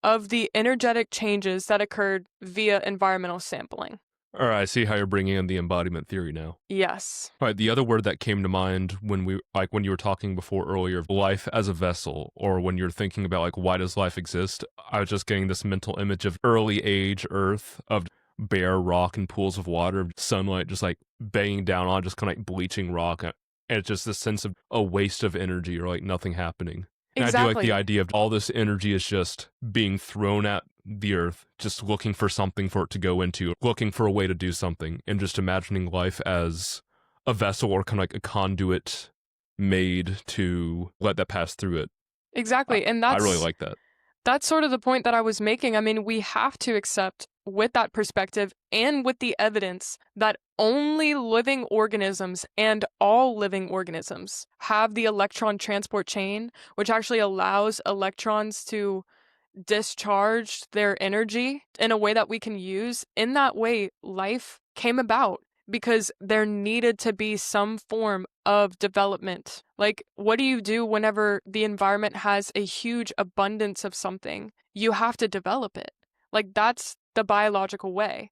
[SPEAKER 1] of the energetic changes that occurred via environmental sampling.
[SPEAKER 2] All right, I see how you're bringing in the embodiment theory now.
[SPEAKER 1] Yes.
[SPEAKER 2] All right, the other word that came to mind when when you were talking before earlier, life as a vessel, or when you're thinking about like why does life exist, I was just getting this mental image of early age Earth, of bare rock and pools of water, sunlight just like banging down on just kind of like bleaching rock, and it's just this sense of a waste of energy or like nothing happening. And I do like the
[SPEAKER 1] Exactly.
[SPEAKER 2] idea of all this energy is just being thrown at the earth, just looking for something for it to go into, looking for a way to do something, and just imagining life as a vessel or kind of like a conduit made to let that pass through it.
[SPEAKER 1] Exactly. And
[SPEAKER 2] I really like that.
[SPEAKER 1] that's sort of the point that I was making. I mean, we have to accept with that perspective and with the evidence that only living organisms and all living organisms have the electron transport chain, which actually allows electrons to discharge their energy in a way that we can use. In that way, life came about because there needed to be some form of development. Like, what do you do whenever the environment has a huge abundance of something? You have to develop it. Like, that's the biological way.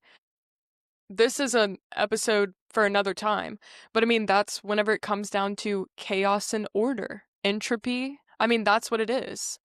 [SPEAKER 1] This is an episode for another time, but I mean, that's whenever it comes down to chaos and order, entropy. I mean, that's what it is.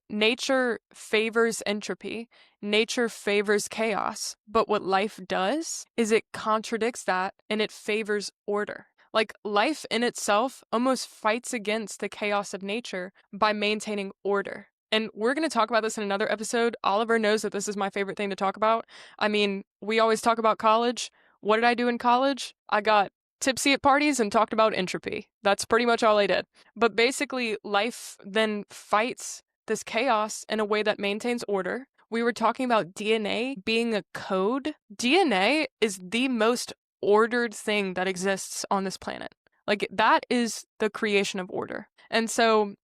[SPEAKER 1] Nature favors entropy, nature favors chaos, but what life does is it contradicts that and it favors order. Like, life in itself almost fights against the chaos of nature by maintaining order. And we're going to talk about this in another episode. Oliver knows that this is my favorite thing to talk about. I mean, we always talk about college. What did I do in college? I got tipsy at parties and talked about entropy. That's pretty much all I did. But basically, life then fights this chaos in a way that maintains order. We were talking about DNA being a code. DNA is the most ordered thing that exists on this planet. Like, that is the creation of order. And so,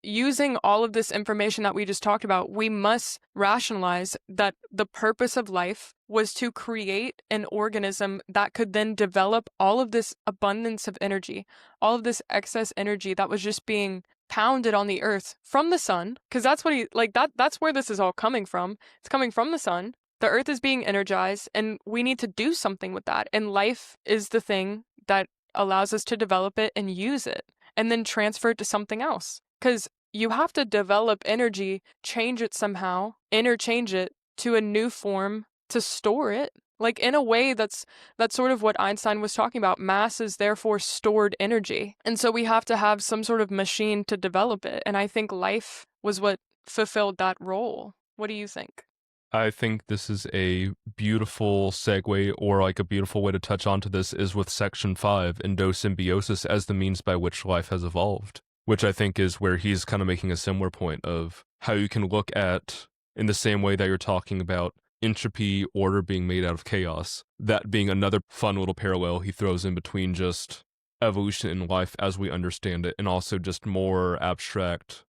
[SPEAKER 1] using all of this information that we just talked about, we must rationalize that the purpose of life was to create an organism that could then develop all of this abundance of energy, all of this excess energy that was just being pounded on the earth from the sun, because that's what that's where this is all coming from. It's coming from the sun. The earth is being energized, and we need to do something with that. And life is the thing that allows us to develop it and use it, and then transfer it to something else. Because you have to develop energy, change it somehow, interchange it to a new form to store it. Like, in a way, that's sort of what Einstein was talking about. Mass is therefore stored energy. And so we have to have some sort of machine to develop it. And I think life was what fulfilled that role. What do you think?
[SPEAKER 2] I think this is a beautiful segue, or like a beautiful way to touch onto this is with section 5, endosymbiosis as the means by which life has evolved, which I think is where he's kind of making a similar point of how you can look at, in the same way that you're talking about entropy, order being made out of chaos, that being another fun little parallel he throws in between just evolution and life as we understand it, and also just more abstract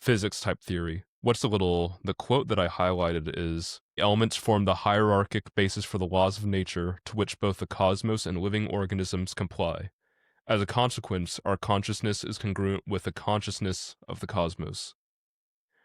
[SPEAKER 2] physics type theory. The quote that I highlighted is, elements form the hierarchic basis for the laws of nature to which both the cosmos and living organisms comply. As a consequence, our consciousness is congruent with the consciousness of the cosmos.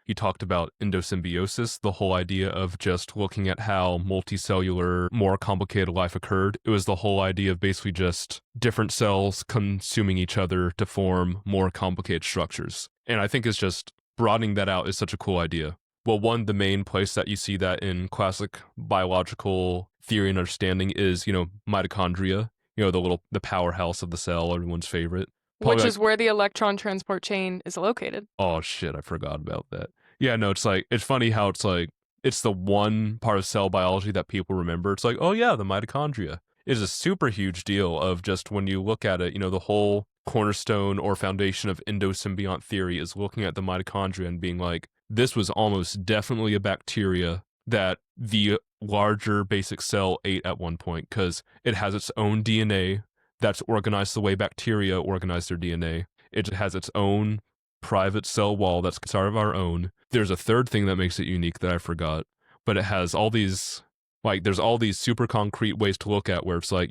[SPEAKER 2] He talked about endosymbiosis, the whole idea of just looking at how multicellular, more complicated life occurred. It was the whole idea of basically just different cells consuming each other to form more complicated structures. And I think it's just broadening that out is such a cool idea. Well, one, the main place that you see that in classic biological theory and understanding is, mitochondria, the powerhouse of the cell, everyone's favorite.
[SPEAKER 1] Which is where the electron transport chain is located.
[SPEAKER 2] Oh shit, I forgot about that. Yeah, no, it's funny how it's the one part of cell biology that people remember. It's like, oh yeah, the mitochondria. It is a super huge deal of just when you look at it, the whole cornerstone or foundation of endosymbiont theory is looking at the mitochondria and being like, this was almost definitely a bacteria that the larger basic cell ate at one point, because it has its own DNA that's organized the way bacteria organize their DNA. It has its own private cell wall that's sort of our own. There's a third thing that makes it unique that I forgot, but it has all these, like, there's all these super concrete ways to look at where it's like,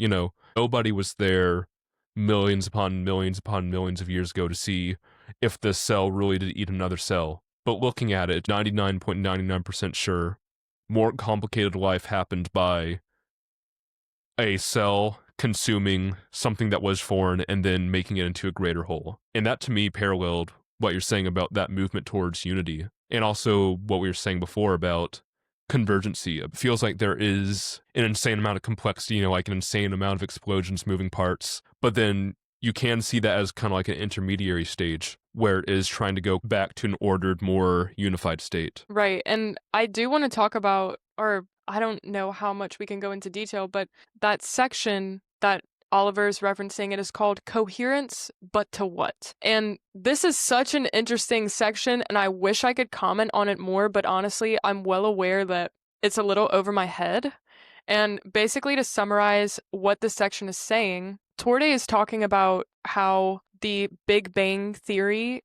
[SPEAKER 2] nobody was there millions upon millions of years ago to see if this cell really did eat another cell. But looking at it, 99.99% sure, more complicated life happened by a cell consuming something that was foreign and then making it into a greater whole. And that to me paralleled what you're saying about that movement towards unity. And also what we were saying before about convergency. It feels like there is an insane amount of complexity, like an insane amount of explosions, moving parts. But then you can see that as kind of like an intermediary stage where it is trying to go back to an ordered, more unified state.
[SPEAKER 1] Right. And I do want to talk about, or I don't know how much we can go into detail, but that section that Oliver is referencing, it is called Coherence, but to what? And this is such an interesting section, and I wish I could comment on it more, but honestly, I'm well aware that it's a little over my head. And basically, to summarize what this section is saying, Torday is talking about how the Big Bang theory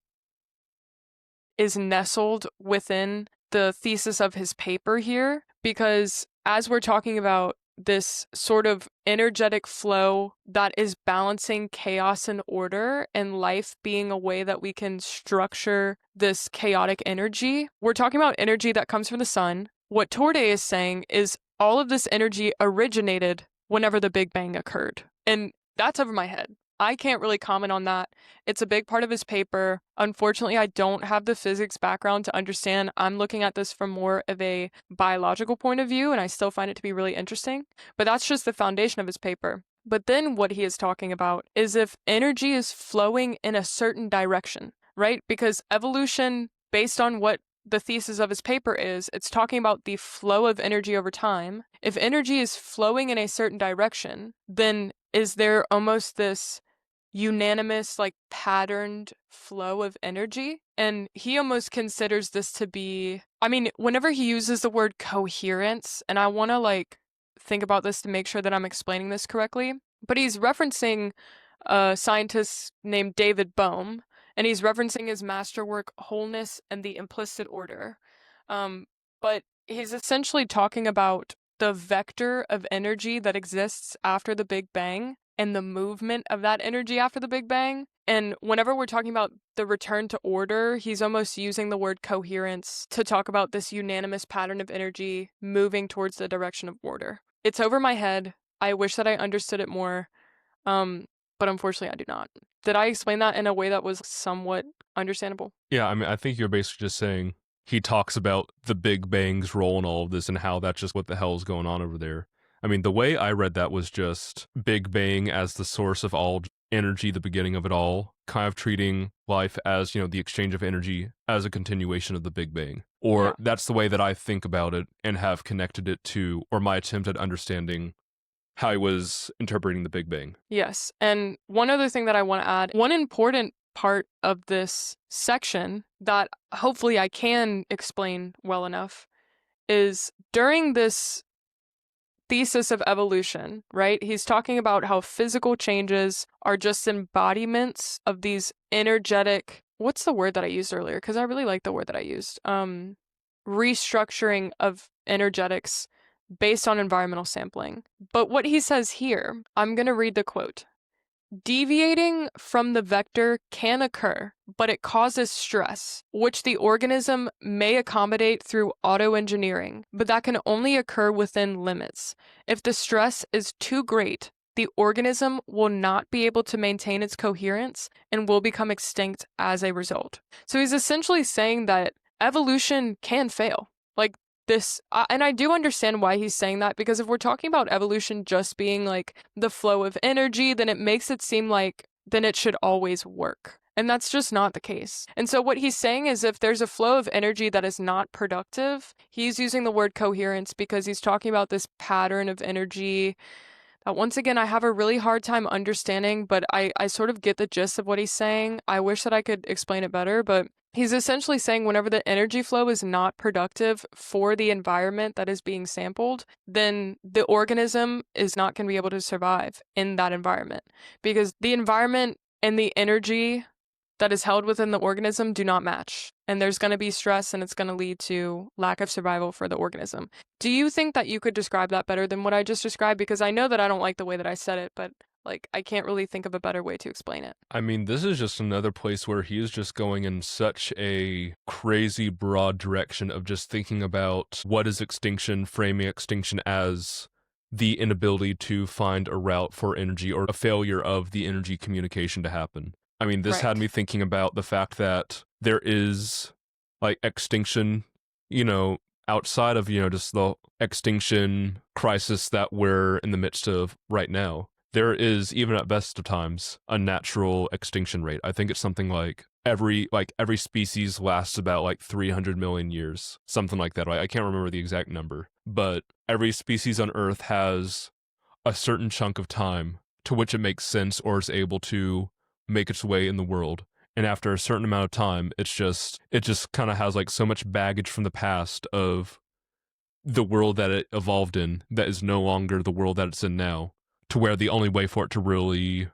[SPEAKER 1] is nestled within the thesis of his paper here, because as we're talking about this sort of energetic flow that is balancing chaos and order, and life being a way that we can structure this chaotic energy, we're talking about energy that comes from the sun. What Torday is saying is all of this energy originated whenever the Big Bang occurred. And that's over my head. I can't really comment on that. It's a big part of his paper. Unfortunately, I don't have the physics background to understand. I'm looking at this from more of a biological point of view, and I still find it to be really interesting. But that's just the foundation of his paper. But then what he is talking about is if energy is flowing in a certain direction, right? Because evolution, based on what the thesis of his paper is, it's talking about the flow of energy over time. If energy is flowing in a certain direction, then is there almost this unanimous, like, patterned flow of energy? And he almost considers this to be, whenever he uses the word coherence, and I want to think about this to make sure that I'm explaining this correctly, but he's referencing a scientist named David Bohm, and he's referencing his masterwork Wholeness and the Implicit Order. But he's essentially talking about the vector of energy that exists after the Big Bang and the movement of that energy after the Big Bang. And whenever we're talking about the return to order, he's almost using the word coherence to talk about this unanimous pattern of energy moving towards the direction of order. It's over my head. I wish that I understood it more, but unfortunately I do not. Did I explain that in a way that was somewhat understandable?
[SPEAKER 2] Yeah, I think you're basically just saying he talks about the Big Bang's role in all of this and how that's just what the hell is going on over there. The way I read that was just Big Bang as the source of all energy, the beginning of it all, kind of treating life as, the exchange of energy as a continuation of the Big Bang. Or
[SPEAKER 1] Yeah.
[SPEAKER 2] that's the way that I think about it and have connected it to, or my attempt at understanding how I was interpreting the Big Bang.
[SPEAKER 1] Yes. And one other thing that I want to add, one important part of this section that hopefully I can explain well enough is during this thesis of evolution, right? He's talking about how physical changes are just embodiments of these energetic, what's the word that I used earlier? Because I really like the word that I used. Restructuring of energetics based on environmental sampling. But what he says here, I'm going to read the quote. Deviating from the vector can occur, but it causes stress, which the organism may accommodate through autoengineering, but that can only occur within limits. If the stress is too great, the organism will not be able to maintain its coherence and will become extinct as a result. So he's essentially saying that evolution can fail. And I do understand why he's saying that, because if we're talking about evolution just being the flow of energy, then it makes it seem like then it should always work. And that's just not the case. And so what he's saying is if there's a flow of energy that is not productive, he's using the word coherence because he's talking about this pattern of energy that, once again, I have a really hard time understanding, but I sort of get the gist of what he's saying. I wish that I could explain it better, but he's essentially saying whenever the energy flow is not productive for the environment that is being sampled, then the organism is not going to be able to survive in that environment, because the environment and the energy that is held within the organism do not match. And there's going to be stress and it's going to lead to lack of survival for the organism. Do you think that you could describe that better than what I just described? Because I know that I don't like the way that I said it, but like I can't really think of a better way to explain it.
[SPEAKER 2] I mean, this is just another place where he is just going in such a crazy broad direction of just thinking about what is extinction, framing extinction as the inability to find a route for energy or a failure of the energy communication to happen. I mean, this had
[SPEAKER 1] Right.
[SPEAKER 2] me thinking about the fact that there is like extinction, you know, outside of, just the extinction crisis that we're in the midst of right now. There is, even at best of times, a natural extinction rate. I think it's something like every species lasts about like 300 million years, something like that. Right? I can't remember the exact number, but every species on Earth has a certain chunk of time to which it makes sense or is able to make its way in the world. And after a certain amount of time, it just kind of has like so much baggage from the past of the world that it evolved in that is no longer the world that it's in now, to where the only way for it to really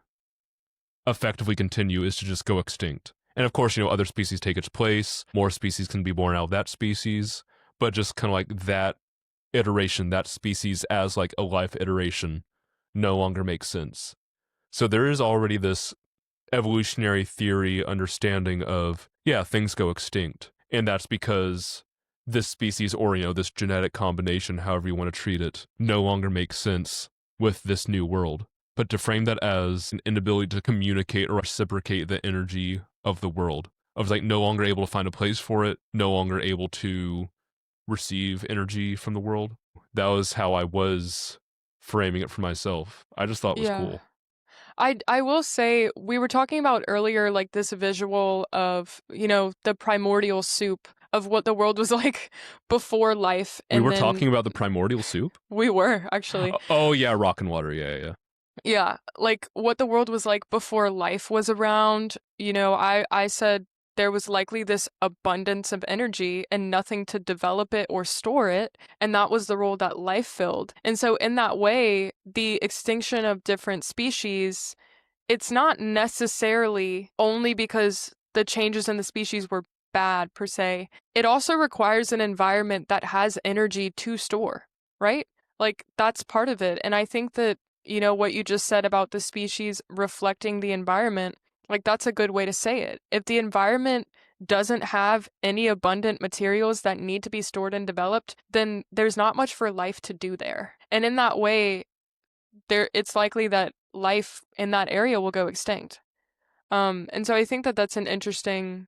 [SPEAKER 2] effectively continue is to just go extinct. And of course, other species take its place, more species can be born out of that species, but just kind of like that iteration, that species as like a life iteration, no longer makes sense. So there is already this evolutionary theory understanding of, yeah, things go extinct. And that's because this species, or, this genetic combination, however you want to treat it, no longer makes sense with this new world. But to frame that as an inability to communicate or reciprocate the energy of the world, of like no longer able to find a place for it, no longer able to receive energy from the world, that was how I was framing it for myself. I just thought it was
[SPEAKER 1] Yeah.
[SPEAKER 2] cool.
[SPEAKER 1] I will say we were talking about earlier like this visual of, the primordial soup of what the world was like before life
[SPEAKER 2] We
[SPEAKER 1] and
[SPEAKER 2] were
[SPEAKER 1] then
[SPEAKER 2] talking about the primordial soup?
[SPEAKER 1] we were actually.
[SPEAKER 2] Oh, yeah, rock and water. Yeah, yeah.
[SPEAKER 1] Yeah, like what the world was like before life was around. I said there was likely this abundance of energy and nothing to develop it or store it, and that was the role that life filled. And so in that way, the extinction of different species, it's not necessarily only because the changes in the species were bad per se. It also requires an environment that has energy to store, right? Like that's part of it. And I think that, what you just said about the species reflecting the environment, like that's a good way to say it. If the environment doesn't have any abundant materials that need to be stored and developed, then there's not much for life to do there. And in that way, it's likely that life in that area will go extinct. And so I think that that's an interesting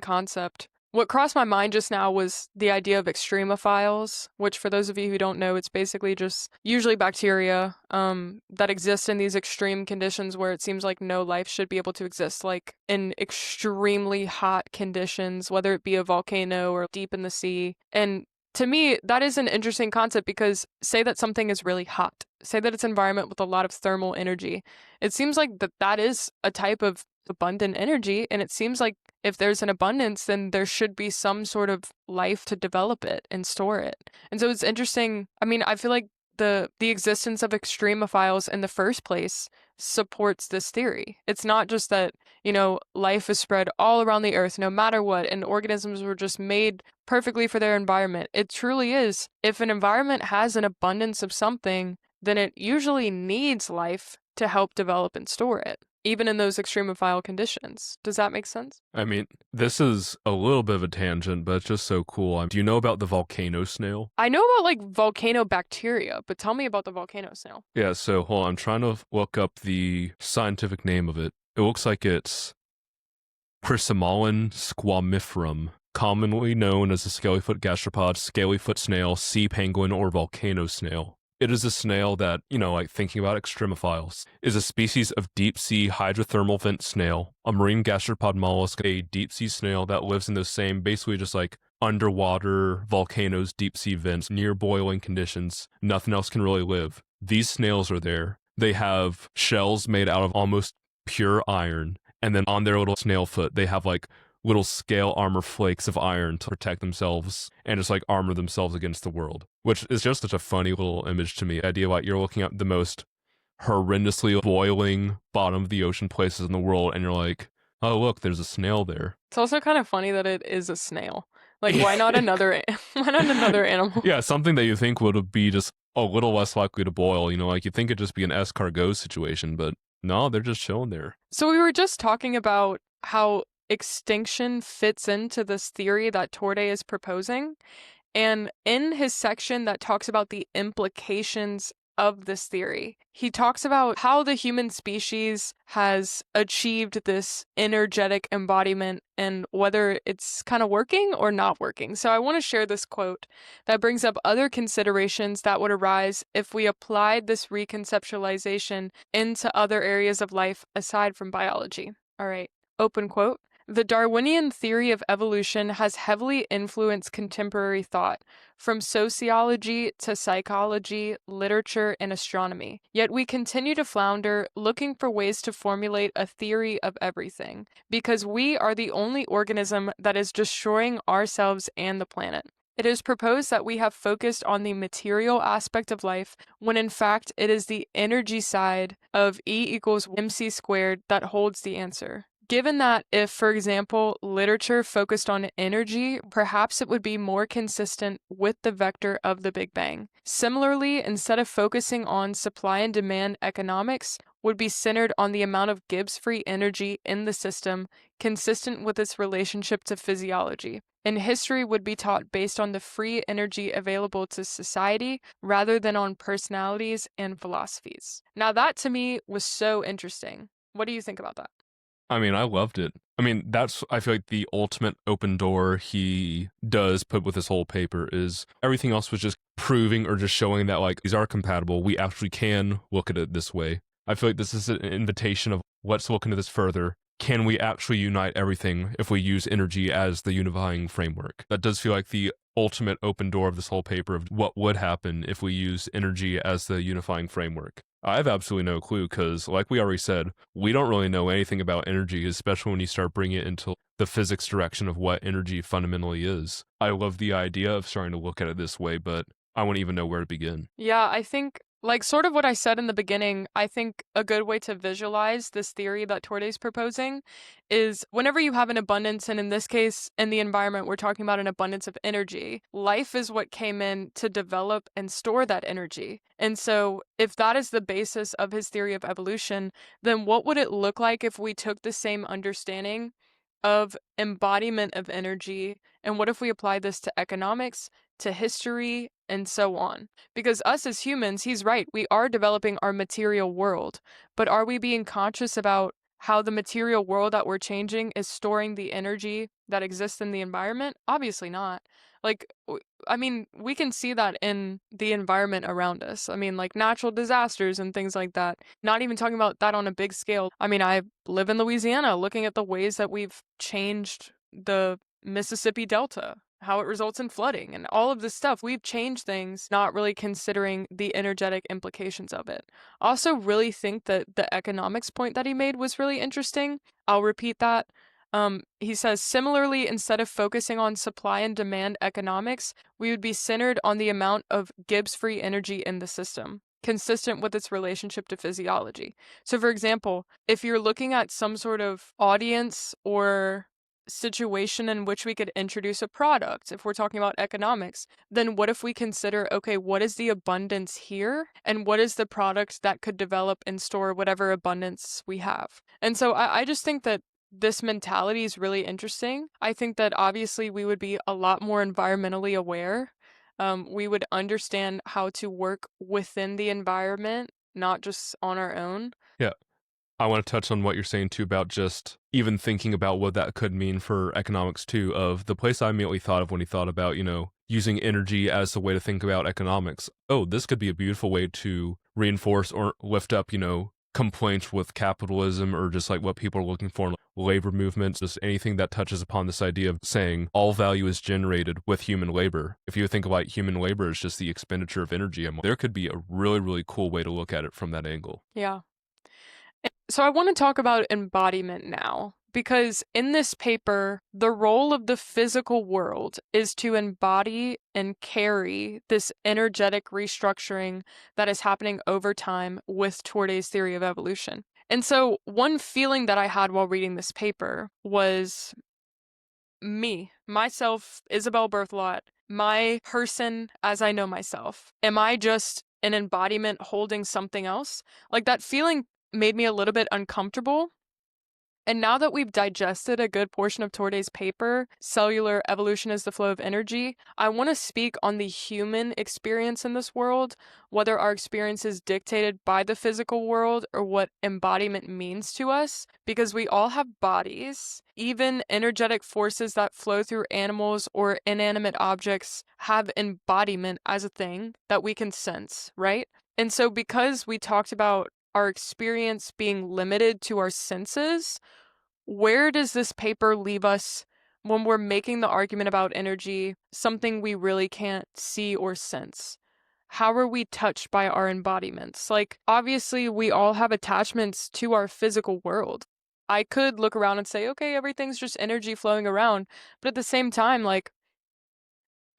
[SPEAKER 1] concept. What crossed my mind just now was the idea of extremophiles, which for those of you who don't know, it's basically just usually bacteria that exist in these extreme conditions where it seems like no life should be able to exist, like in extremely hot conditions, whether it be a volcano or deep in the sea. And to me, that is an interesting concept because say that something is really hot, say that it's an environment with a lot of thermal energy. It seems like that is a type of abundant energy, and it seems like if there's an abundance, then there should be some sort of life to develop it and store it. And so it's interesting. I mean, I feel like the existence of extremophiles in the first place supports this theory. It's not just that, life is spread all around the earth no matter what, and organisms were just made perfectly for their environment. It truly is. If an environment has an abundance of something, then it usually needs life to help develop and store it, even in those extremophile conditions. Does that make sense?
[SPEAKER 2] I mean, this is a little bit of a tangent, but it's just so cool. Do you know about the volcano snail?
[SPEAKER 1] I know about like volcano bacteria, but tell me about the volcano snail.
[SPEAKER 2] Yeah, so hold on. I'm trying to look up the scientific name of it. It looks like it's Chrysomalin squamiferum, commonly known as the scalyfoot gastropod, scalyfoot snail, sea penguin, or volcano snail. It is a snail that, like thinking about extremophiles, is a species of deep-sea hydrothermal vent snail, a marine gastropod mollusk, a deep-sea snail that lives in the same, basically just like underwater volcanoes, deep-sea vents, near boiling conditions. Nothing else can really live. These snails are there. They have shells made out of almost pure iron, and then on their little snail foot, they have like little scale armor flakes of iron to protect themselves and just like armor themselves against the world, which is just such a funny little image to me. The idea like you're looking at the most horrendously boiling bottom of the ocean places in the world and you're like, Oh, look, there's a snail there.
[SPEAKER 1] It's also kind of funny that it is a snail. Like, why not another? Why not another animal?
[SPEAKER 2] Yeah, something that you think would be just a little less likely to boil. Like you think it'd just be an escargot situation, but no, they're just chilling there.
[SPEAKER 1] So we were just talking about how extinction fits into this theory that Torday is proposing. And in his section that talks about the implications of this theory, he talks about how the human species has achieved this energetic embodiment and whether it's kind of working or not working. So I want to share this quote that brings up other considerations that would arise if we applied this reconceptualization into other areas of life aside from biology. All right, open quote. The Darwinian theory of evolution has heavily influenced contemporary thought, from sociology to psychology, literature, and astronomy. Yet we continue to flounder, looking for ways to formulate a theory of everything, because we are the only organism that is destroying ourselves and the planet. It is proposed that we have focused on the material aspect of life, when in fact it is the energy side of E=mc² that holds the answer. Given that if, for example, literature focused on energy, perhaps it would be more consistent with the vector of the Big Bang. Similarly, instead of focusing on supply and demand economics, would be centered on the amount of Gibbs-free energy in the system, consistent with its relationship to physiology. And history would be taught based on the free energy available to society rather than on personalities and philosophies. Now, that to me was so interesting. What do you think about that?
[SPEAKER 2] I mean, I loved it. I mean, that's, I feel like the ultimate open door he does put with this whole paper is everything else was just proving or just showing that, like, these are compatible. We actually can look at it this way. I feel like this is an invitation of let's look into this further. Can we actually unite everything if we use energy as the unifying framework? That does feel like the ultimate open door of this whole paper of what would happen if we use energy as the unifying framework. I have absolutely no clue because, like we already said, we don't really know anything about energy, especially when you start bringing it into the physics direction of what energy fundamentally is. I love the idea of starting to look at it this way, but I wouldn't even know where to begin.
[SPEAKER 1] Yeah, I think, like, sort of what I said in the beginning, I think a good way to visualize this theory that Torday's proposing is whenever you have an abundance, and in this case, in the environment, we're talking about an abundance of energy, life is what came in to develop and store that energy. And so, if that is the basis of his theory of evolution, then what would it look like if we took the same understanding of embodiment of energy, and what if we apply this to economics, to history, and so on? Because us as humans, he's right, we are developing our material world, but are we being conscious about how the material world that we're changing is storing the energy that exists in the environment? Obviously not. Like, I mean, we can see that in the environment around us. I mean, like natural disasters and things like that. Not even talking about that on a big scale. I mean, I live in Louisiana, looking at the ways that we've changed the Mississippi Delta, how it results in flooding and all of this stuff. We've changed things, not really considering the energetic implications of it. Also, really think that the economics point that he made was really interesting. I'll repeat that. He says, similarly, instead of focusing on supply and demand economics, we would be centered on the amount of Gibbs-free energy in the system, consistent with its relationship to physiology. So, for example, if you're looking at some sort of audience or situation in which we could introduce a product, if we're talking about economics, then what if we consider, okay, what is the abundance here? And what is the product that could develop and store whatever abundance we have? And so I just think that this mentality is really interesting. I think that obviously we would be a lot more environmentally aware. We would understand how to work within the environment, not just on our own.
[SPEAKER 2] Yeah. I want to touch on what you're saying too about just even thinking about what that could mean for economics too. Of the place I immediately thought of when he thought about, using energy as a way to think about economics. Oh, this could be a beautiful way to reinforce or lift up, complaints with capitalism or just like what people are looking for in labor movements, just anything that touches upon this idea of saying all value is generated with human labor. If you think about human labor as just the expenditure of energy, there could be a really, really cool way to look at it from that angle.
[SPEAKER 1] Yeah. So I want to talk about embodiment now, because in this paper, the role of the physical world is to embody and carry this energetic restructuring that is happening over time with Torday's theory of evolution. And so one feeling that I had while reading this paper was me, myself, Isabelle Berthelot, my person as I know myself. Am I just an embodiment holding something else? Like that feeling made me a little bit uncomfortable. And now that we've digested a good portion of Torday's paper, Cellular Evolution is the Flow of Energy, I want to speak on the human experience in this world, whether our experience is dictated by the physical world or what embodiment means to us, because we all have bodies. Even energetic forces that flow through animals or inanimate objects have embodiment as a thing that we can sense, right? And so, because we talked about our experience being limited to our senses, where does this paper leave us when we're making the argument about energy, something we really can't see or sense? How are we touched by our embodiments? Like, obviously, we all have attachments to our physical world. I could look around and say, okay, everything's just energy flowing around. But at the same time, like,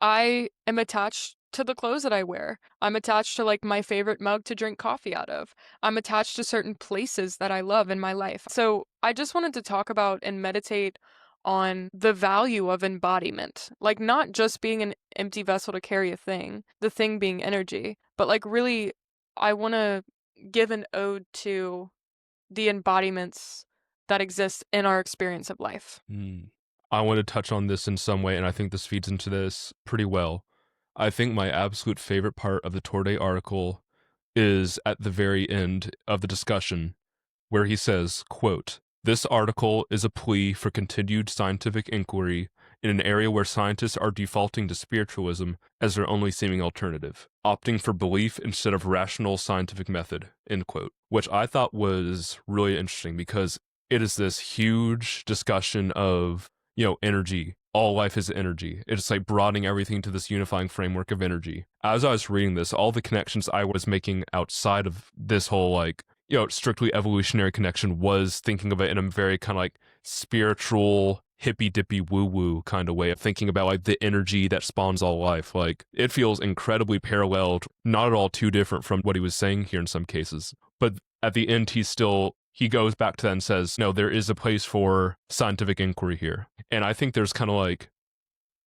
[SPEAKER 1] I am attached to the clothes that I wear. I'm attached to like my favorite mug to drink coffee out of. I'm attached to certain places that I love in my life. So I just wanted to talk about and meditate on the value of embodiment. Like not just being an empty vessel to carry a thing, the thing being energy, but like really, I want to give an ode to the embodiments that exist in our experience of life.
[SPEAKER 2] I want to touch on this in some way, and I think this feeds into this pretty well. I think my absolute favorite part of the Torday article is at the very end of the discussion, where he says, quote, "This article is a plea for continued scientific inquiry in an area where scientists are defaulting to spiritualism as their only seeming alternative, opting for belief instead of rational scientific method," end quote, which I thought was really interesting because it is this huge discussion of, energy. All life is energy. It's like broadening everything to this unifying framework of energy. As I was reading this, all the connections I was making outside of this whole strictly evolutionary connection was thinking of it in a very kind of like spiritual, hippy dippy woo woo kind of way of thinking about like the energy that spawns all life. Like it feels incredibly paralleled, not at all too different from what he was saying here in some cases. But at the end, he goes back to that and says, no, there is a place for scientific inquiry here. And I think there's kind of like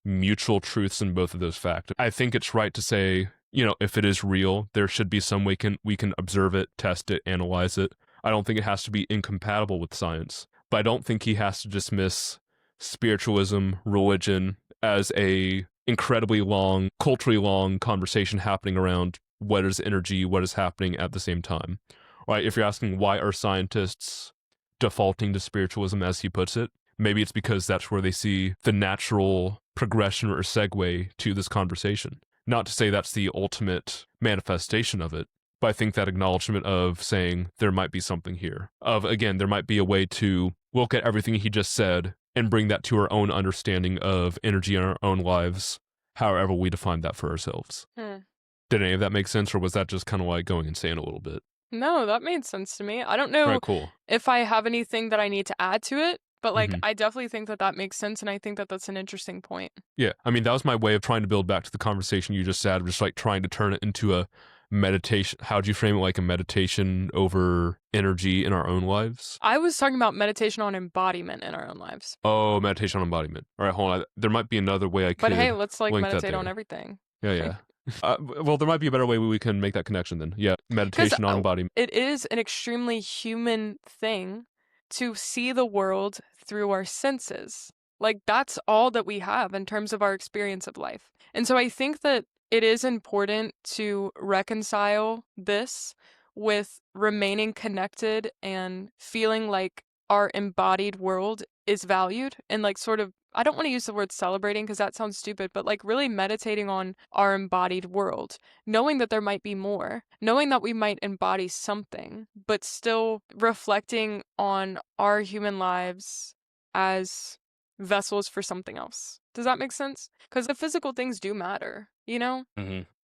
[SPEAKER 2] mutual truths in both of those facts. I think it's right to say, if it is real, there should be some way we can observe it, test it, analyze it. I don't think it has to be incompatible with science, but I don't think he has to dismiss spiritualism, religion as a incredibly long, culturally long conversation happening around what is energy, what is happening at the same time. Right? If you're asking why are scientists defaulting to spiritualism, as he puts it, maybe it's because that's where they see the natural progression or segue to this conversation. Not to say that's the ultimate manifestation of it, but I think that acknowledgement of saying there might be something here, of again, there might be a way to look at everything he just said and bring that to our own understanding of energy in our own lives, however we define that for ourselves. Did any of that make sense, or was that just kind of like going insane a little bit?
[SPEAKER 1] No, that made sense to me. I don't
[SPEAKER 2] All
[SPEAKER 1] know
[SPEAKER 2] right, cool.
[SPEAKER 1] if I have anything that I need to add to it, but like I definitely think that that makes sense, and I think that that's an interesting point.
[SPEAKER 2] Yeah, I mean, that was my way of trying to build back to the conversation you just had, just like trying to turn it into a meditation. How'd you frame it? Like a meditation over energy in our own lives?
[SPEAKER 1] I was talking about meditation on embodiment in our own lives.
[SPEAKER 2] Oh, meditation on embodiment. All right, hold on. There might be another way I could.
[SPEAKER 1] But hey, let's like
[SPEAKER 2] link that
[SPEAKER 1] meditate on
[SPEAKER 2] there.
[SPEAKER 1] everything.
[SPEAKER 2] Yeah. Well, there might be a better way we can make that connection then. Yeah, meditation on embodiment.
[SPEAKER 1] It is an extremely human thing to see the world through our senses. Like, that's all that we have in terms of our experience of life. And so I think that it is important to reconcile this with remaining connected and feeling like our embodied world is valued and like sort of, I don't want to use the word celebrating because that sounds stupid, but like really meditating on our embodied world, knowing that there might be more, knowing that we might embody something, but still reflecting on our human lives as vessels for something else. Does that make sense? Because the physical things do matter, you know?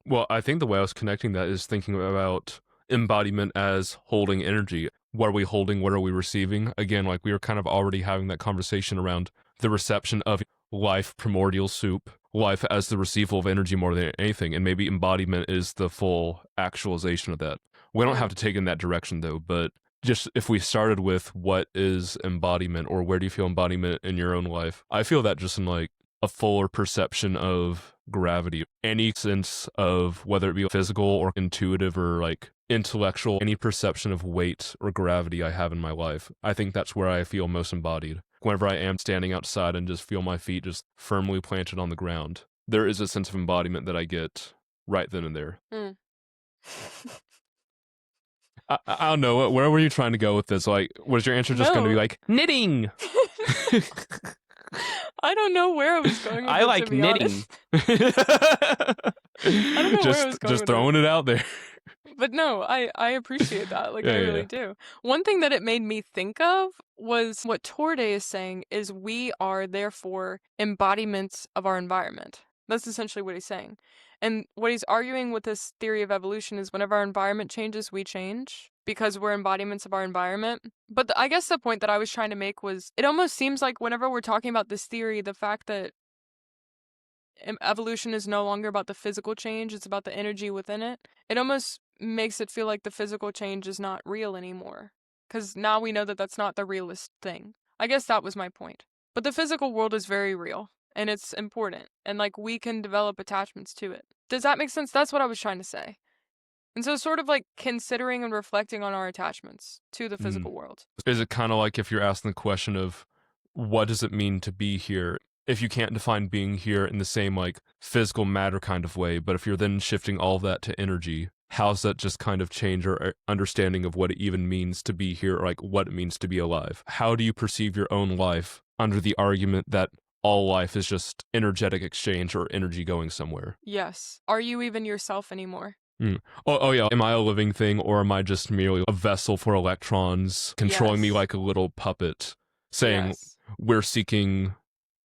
[SPEAKER 2] Well, I think the way I was connecting that is thinking about embodiment as holding energy. What are we holding? What are we receiving? Again, like we were kind of already having that conversation around the reception of life, primordial soup, life as the receival of energy more than anything, and maybe embodiment is the full actualization of that. We don't have to take in that direction though, but just if we started with what is embodiment, or where do you feel embodiment in your own life, I feel that just in like a fuller perception of gravity, any sense of whether it be physical or intuitive or like intellectual, any perception of weight or gravity I have in my life. I think that's where I feel most embodied. Whenever I am standing outside and just feel my feet just firmly planted on the ground, there is a sense of embodiment that I get right then and there.
[SPEAKER 1] Mm.
[SPEAKER 2] I don't know. Where were you trying to go with this? Like, was your answer just going to be
[SPEAKER 1] No.
[SPEAKER 2] like, knitting?
[SPEAKER 1] I don't know where I was going with
[SPEAKER 2] I
[SPEAKER 1] it,
[SPEAKER 2] like
[SPEAKER 1] to be
[SPEAKER 2] knitting.
[SPEAKER 1] honest. I don't know where I was going
[SPEAKER 2] Just
[SPEAKER 1] with
[SPEAKER 2] throwing it out there.
[SPEAKER 1] But no, I appreciate that. Like,
[SPEAKER 2] Yeah,
[SPEAKER 1] I
[SPEAKER 2] yeah,
[SPEAKER 1] really
[SPEAKER 2] yeah.
[SPEAKER 1] do. One thing that it made me think of was what Torday is saying is we are therefore embodiments of our environment. That's essentially what he's saying. And what he's arguing with this theory of evolution is whenever our environment changes, we change because we're embodiments of our environment. But I guess the point that I was trying to make was it almost seems like whenever we're talking about this theory, the fact that evolution is no longer about the physical change, it's about the energy within it. It almost makes it feel like the physical change is not real anymore. Because now we know that that's not the realest thing. I guess that was my point. But the physical world is very real, and it's important, and like we can develop attachments to it. Does that make sense? That's what I was trying to say. And so sort of like considering and reflecting on our attachments to the physical world.
[SPEAKER 2] Is it kind of like if you're asking the question of what does it mean to be here? If you can't define being here in the same like physical matter kind of way, but if you're then shifting all of that to energy, how's that just kind of change our understanding of what it even means to be here, or like what it means to be alive? How do you perceive your own life under the argument that all life is just energetic exchange or energy going somewhere?
[SPEAKER 1] Yes. Are you even yourself anymore?
[SPEAKER 2] Oh yeah, am I a living thing, or am I just merely a vessel for electrons controlling me
[SPEAKER 1] Yes.
[SPEAKER 2] like a little puppet, saying
[SPEAKER 1] Yes.
[SPEAKER 2] we're seeking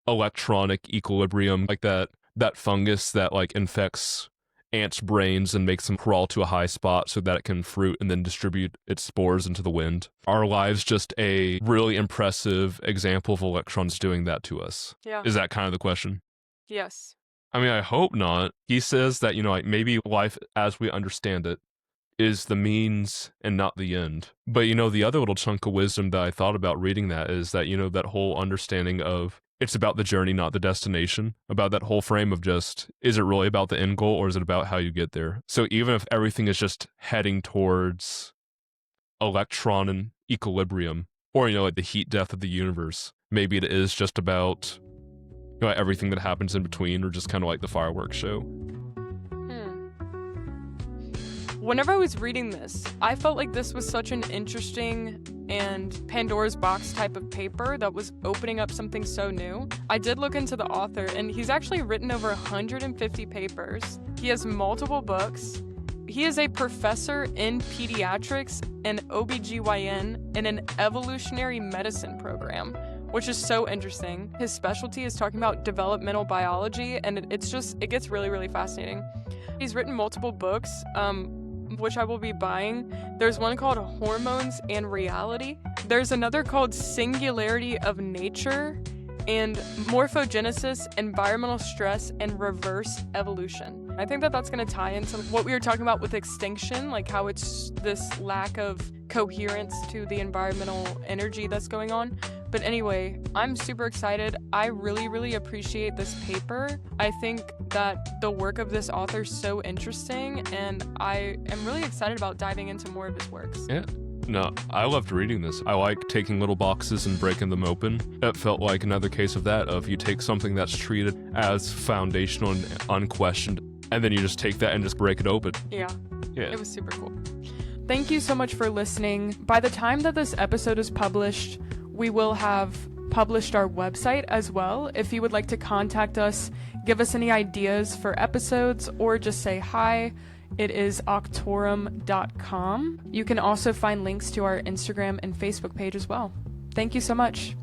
[SPEAKER 2] electronic equilibrium, like that fungus that like infects ants' brains and makes them crawl to a high spot so that it can fruit and then distribute its spores into the wind? Our lives just a really impressive example of electrons doing that to us?
[SPEAKER 1] Yeah.
[SPEAKER 2] Is that kind of the question?
[SPEAKER 1] Yes.
[SPEAKER 2] I mean, I hope not. He says that, like maybe life as we understand it is the means and not the end. But, the other little chunk of wisdom that I thought about reading that is that, that whole understanding of it's about the journey, not the destination, about that whole frame of just, is it really about the end goal or is it about how you get there? So even if everything is just heading towards electron and equilibrium, or, like the heat death of the universe, maybe it is just about everything that happens in between, or just kind of like the fireworks show.
[SPEAKER 1] Whenever I was reading this, I felt like this was such an interesting and Pandora's box type of paper that was opening up something so new. I did look into the author, and he's actually written over 150 papers. He has multiple books. He is a professor in pediatrics and OBGYN in an evolutionary medicine program, which is so interesting. His specialty is talking about developmental biology, and it gets really, really fascinating. He's written multiple books, which I will be buying. There's one called Hormones and Reality. There's another called Singularity of Nature and Morphogenesis, Environmental Stress, and Reverse Evolution. I think that that's going to tie into what we were talking about with extinction, like how it's this lack of coherence to the environmental energy that's going on. But anyway, I'm super excited. I really, really appreciate this paper. I think that the work of this author is so interesting, and I am really excited about diving into more of his works.
[SPEAKER 2] Yeah. No, I loved reading this. I like taking little boxes and breaking them open. It felt like another case of that, of you take something that's treated as foundational and unquestioned, and then you just take that and just break it open.
[SPEAKER 1] Yeah.
[SPEAKER 2] Yeah.
[SPEAKER 1] It was super cool. Thank you so much for listening. By the time that this episode is published, we will have published our website as well. If you would like to contact us, give us any ideas for episodes, or just say hi, it is octorum.com. You can also find links to our Instagram and Facebook page as well. Thank you so much.